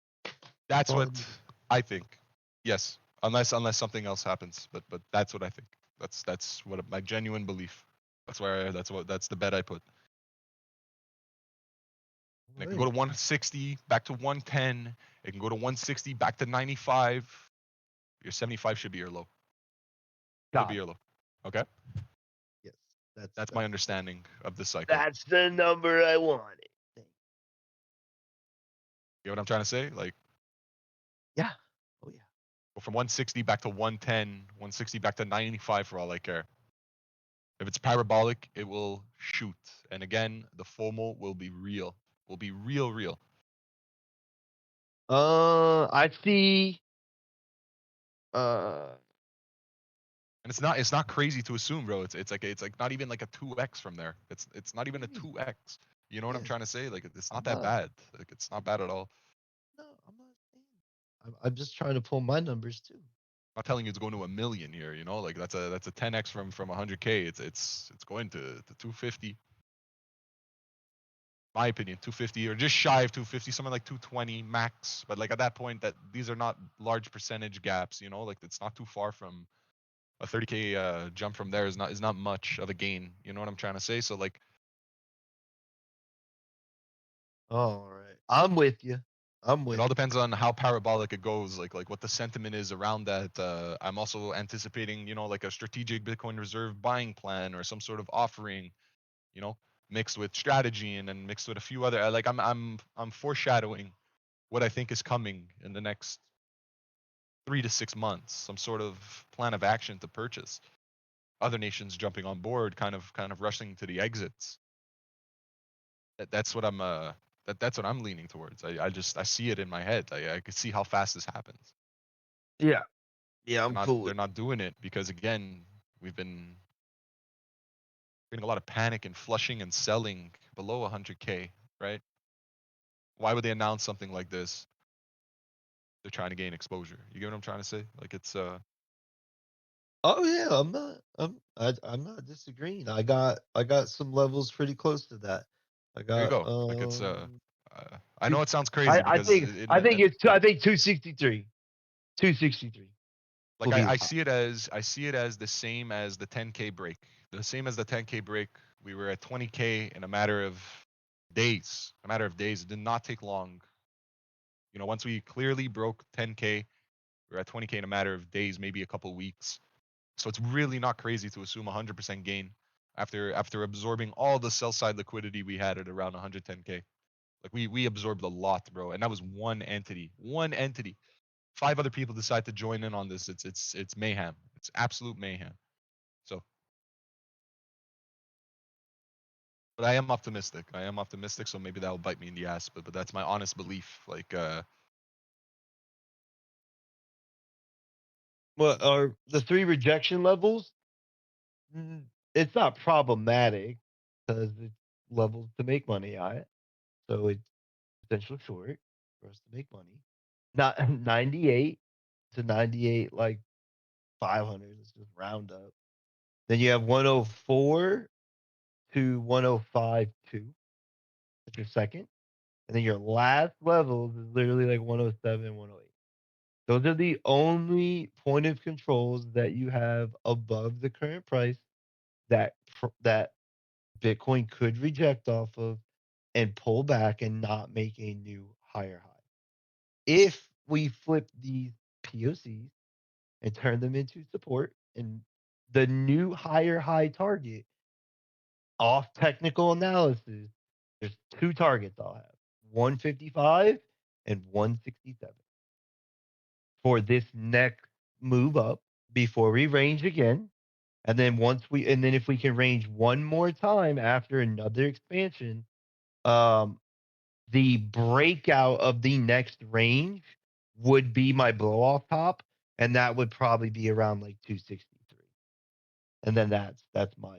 That's That's all I what need. I think. Yes, unless something else happens, but that's what I think. That's what my genuine belief. That's the bet I put. And it can go Right. to 160, back to 110. It can go to 160, back to 95. Your 75 should be your low. Should be Got it. your low. Okay, Yes. That's that's my that's understanding of this cycle. that's the number I wanted. You know what I'm trying to say? Like Yeah. Oh yeah. go from 160 back to 110, 160 back to 95 for all I care. If it's parabolic, it will shoot. And again, the FOMO will be real. Will be real, real. I see. Uh, And it's not crazy to assume, bro. It's like not even like a 2x from there. It's not even a what do you mean? 2x. You know what I'm Yeah. trying to say? Like it's I'm not that not. bad. Like it's not bad at all. No, I'm not saying. I'm just trying to pull my numbers too. I'm not telling you it's going to a million here, you know? Like that's a 10x from 100K. It's going to 250. My opinion, 250 or just shy of 250, something like 220 max. But like at that point that these are not large percentage gaps, you know? Like it's not too far from a 30K jump from there is not much of a gain. You know what I'm trying to say? So like All right. I'm with you. I'm it with all you. depends on how parabolic it goes, like what the sentiment is around that. I'm also anticipating, like a strategic Bitcoin reserve buying plan or some sort of offering, you know, mixed with strategy and then mixed with a few other. Like I'm foreshadowing what I think is coming in the next 3 to 6 months, some sort of plan of action to purchase. Other nations jumping on board, kind of rushing to the exits. That's what that's what I'm leaning towards. I see it in my head. I could see how fast this happens. Yeah. Yeah, I'm cool They're with not doing it because again, we've been getting a lot of panic and flushing and selling below 100K, right? Why would they announce something like this? They're trying to gain exposure. You get what I'm trying to say? Like it's Oh yeah, I'm not disagreeing. I got some levels pretty close to that. I there you got go. Like it's I two, know it sounds crazy I because think I think it's I think 263. 263 will like be I hot. see it as the same as the 10K break. The same as the 10K break. We were at 20K in a matter of days. A matter of days. It did not take long. You know, once we clearly broke 10K, we were at 20K in a matter of days, maybe a couple weeks. So it's really not crazy to assume 100% gain after absorbing all the sell side liquidity we had at around 110K. Like we absorbed a lot, bro, and that was one entity. One entity. 5 other people decide to join in on this. It's mayhem. It's absolute mayhem. So, but I am optimistic. I am optimistic. So maybe that will bite me in the ass. But that's my honest belief. Like What are the 3 rejection levels? It's not problematic because it's levels to make money at. So it's potential short for us to make money. Not 98 to 98 like 500. Let's just round up. Then you have 104 to 105.2. That's your second. And then your last levels is literally like 107, 108. Those are the only point of controls that you have above the current price that Bitcoin could reject off of and pull back and not make a new higher high. If we flip these POCs and turn them into support and the new higher high target off technical analysis, there's 2 targets I'll have 155 and 167 for this next move up before we range again. And then if we can range one more time after another expansion, the breakout of the next range would be my blow off top, and that would probably be around like 263. And then that's my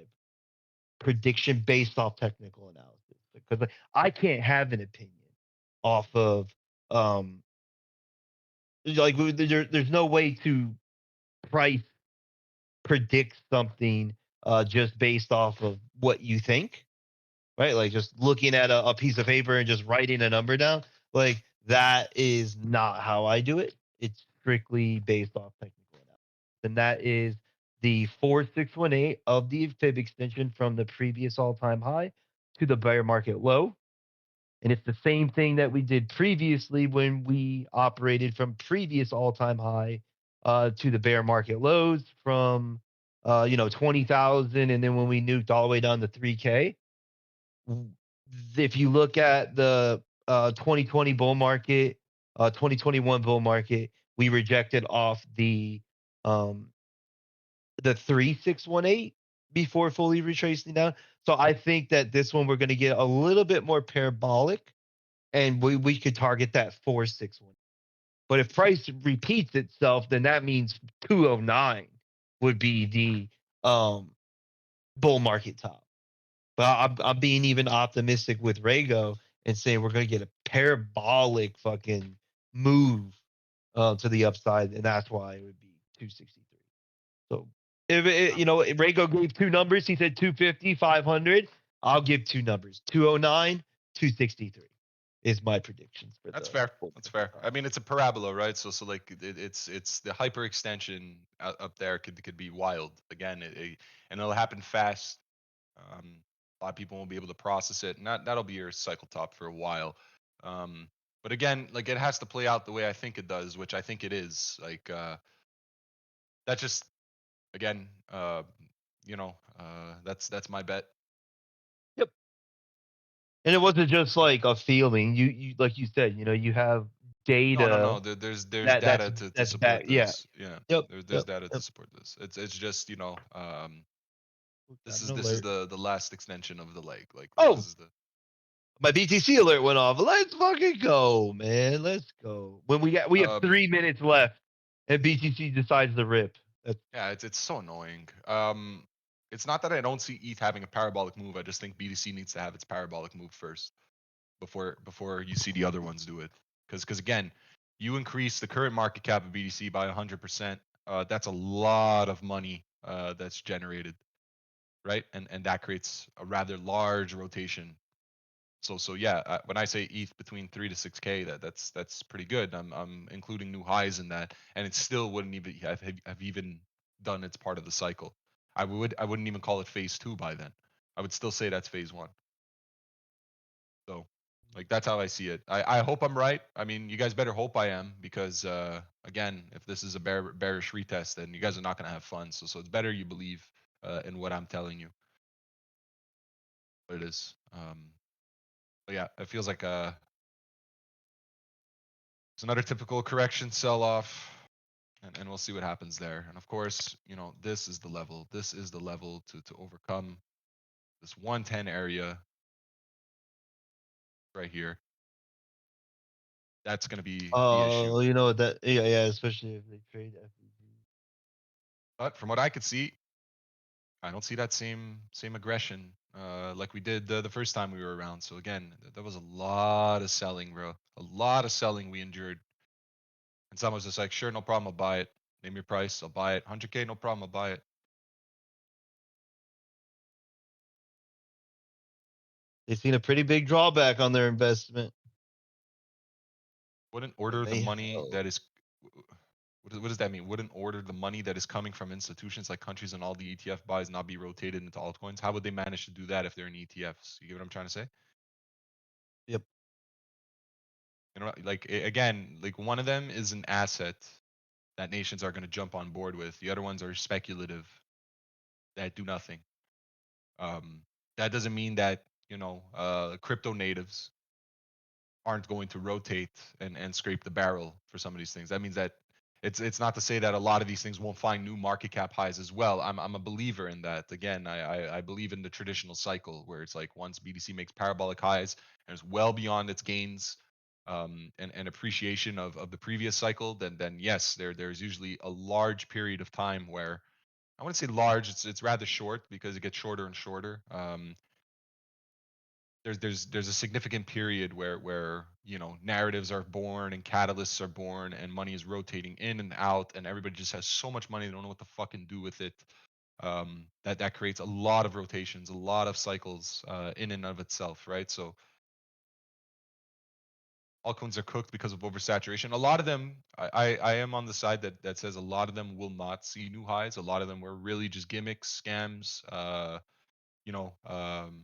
prediction based off technical analysis because I can't have an opinion off of um there's no way to price predict something just based off of what you think, right? Like just looking at a piece of paper and just writing a number down, like that is not how I do it. It's strictly based off technical analysis, and that is the 4618 of the fib extension from the previous all-time high to the bear market low. And it's the same thing that we did previously when we operated from previous all-time high to the bear market lows from 20,000, and then when we nuked all the way down to 3K. If you look at the 2020 bull market, 2021 bull market, we rejected off um, the 3618 before fully retracing down. So I think that this one we're going to get a little bit more parabolic, and we could target that 461. But if price repeats itself, then that means 209 would be the bull market top. But I'm being even optimistic with Rego and saying we're going to get a parabolic fucking move to the upside, and that's why it would be 263. So if Rego gave 2 numbers, he said 250, 500. I'll give 2 numbers: 209, 263 is my predictions for that's the fair. bull That's market fair. I mean, it's a parabola, right? So like it's the hyperextension up there could be wild again, and it'll happen fast. A lot of people won't be able to process it, and that'll be your cycle top for a while. But again, like it has to play out the way I think it does, which I think it is. Like that just again, that's my bet. Yep. And it wasn't just like a feeling. You like you said, you have data No. There's that data to that's support back. Yeah. this. Yeah, Yep. there's Yep. data to Yep. support this. It's just Got an this is alert. the last extension of the leg. Like Oh, this is the my BTC alert went off. Let's fucking go, man. Let's go. When we have um 3 minutes left, and BTC decides to rip. That's yeah, it's so annoying. It's not that I don't see ETH having a parabolic move. I just think BTC needs to have its parabolic move first before you see the other ones do it. Because again, you increase the current market cap of BTC by 100%. That's a lot of money that's generated, right? And that creates a rather large rotation. So yeah, when I say ETH between 3 to 6K, that's pretty good. I'm including new highs in that, and it still wouldn't even have even done its part of the cycle. I wouldn't even call it phase 2 by then. I would still say that's phase 1. So, like that's how I see it. I hope I'm right. I mean, you guys better hope I am because again, if this is a bearish retest, then you guys are not gonna have fun. So it's better you believe in what I'm telling you. What it is. But yeah, it feels like it's another typical correction sell off. And we'll see what happens there. And of course, this is the level. This is the level to overcome this 110 area right here. That's going to be the issue. you know that. Yeah, especially if they trade FEG. But from what I could see, I don't see that same aggression like we did the first time we were around. So again, that was a lot of selling, bro. A lot of selling we endured. And someone was just like, sure, no problem, I'll buy it. Name your price, I'll buy it. 100K, no problem, I'll buy it. They've seen a pretty big drawback on their investment. Wouldn't And order the they money held. that is what does that mean? Wouldn't order the money that is coming from institutions like countries and all the ETF buys not be rotated into altcoins? How would they manage to do that if they're in ETFs? You get what I'm trying to say? Yep. Like again, like one of them is an asset that nations are going to jump on board with. The other ones are speculative that do nothing. That doesn't mean that crypto natives aren't going to rotate and scrape the barrel for some of these things. That means that it's not to say that a lot of these things won't find new market cap highs as well. I'm a believer in that. Again, I believe in the traditional cycle where it's like once BTC makes parabolic highs and it's well beyond its gains and appreciation of the previous cycle, then yes, there's usually a large period of time where I wouldn't say large, it's rather short because it gets shorter and shorter. There's a significant period where narratives are born and catalysts are born and money is rotating in and out and everybody just has so much money they don't know what to fucking do with it. That creates a lot of rotations, a lot of cycles in and of itself, right? So altcoins are cooked because of oversaturation. A lot of them, I am on the side that says a lot of them will not see new highs. A lot of them were really just gimmicks, scams, you know, um,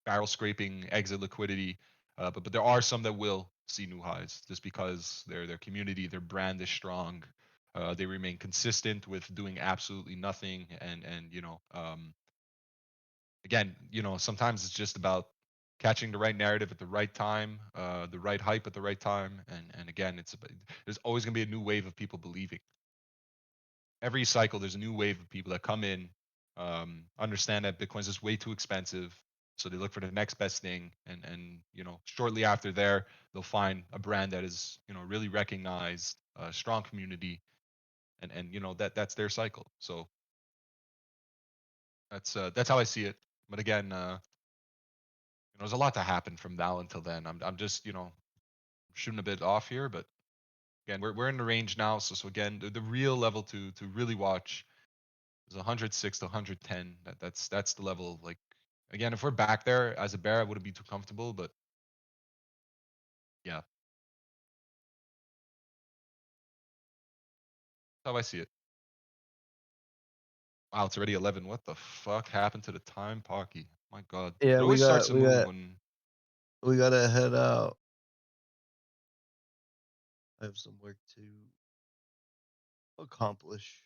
barrel scraping, exit liquidity. But there are some that will see new highs just because their community, their brand is strong. They remain consistent with doing absolutely nothing, and again, sometimes it's just about catching the right narrative at the right time, the right hype at the right time, and again, there's always gonna be a new wave of people believing. Every cycle, there's a new wave of people that come in, understand that Bitcoin's just way too expensive, so they look for the next best thing, and shortly after there, they'll find a brand that is really recognized, strong community, and that's their cycle. So that's how I see it. But again, there's a lot to happen from now until then. I'm just shooting a bit off here, but again, we're in the range now. So again, the real level to really watch is 106 to 110. That's the level. Like again, if we're back there as a bear, I wouldn't be too comfortable. But yeah, that's how I see it. Wow, it's already 11. What the fuck happened to the time, Pocky? My God, Yeah, it always starts to move when. we gotta head out. I have some work to accomplish.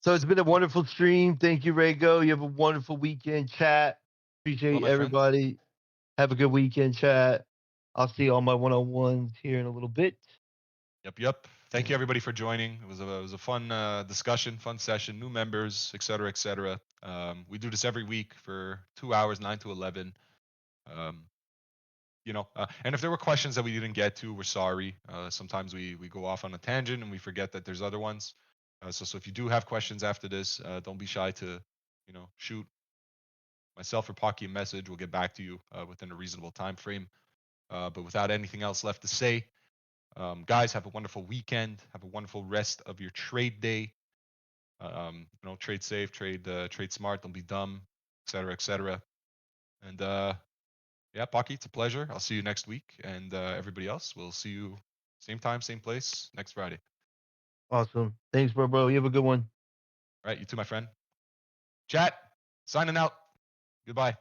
So it's been a wonderful stream. Thank you, Rego. You have a wonderful weekend, chat. Hello, Appreciate my friend. everybody. Have a good weekend, chat. I'll see all my one-on-ones here in a little bit. Yep. Thank you everybody for joining. It was a fun discussion, fun session. New members, etc., etc. We do this every week for 2 hours, 9 to 11. And if there were questions that we didn't get to, we're sorry. Sometimes we go off on a tangent and we forget that there's other ones. So if you do have questions after this, don't be shy to, shoot myself or Pocky a message. We'll get back to you within a reasonable time frame. But without anything else left to say, guys, have a wonderful weekend. Have a wonderful rest of your trade day. Trade safe, trade smart. Don't be dumb, etc., etc. And yeah, Pocky, it's a pleasure. I'll see you next week, and everybody else, we'll see you same time, same place next Friday. Awesome. Thanks, bro. You have a good one. All right, you too, my friend. Chat, signing out. Goodbye.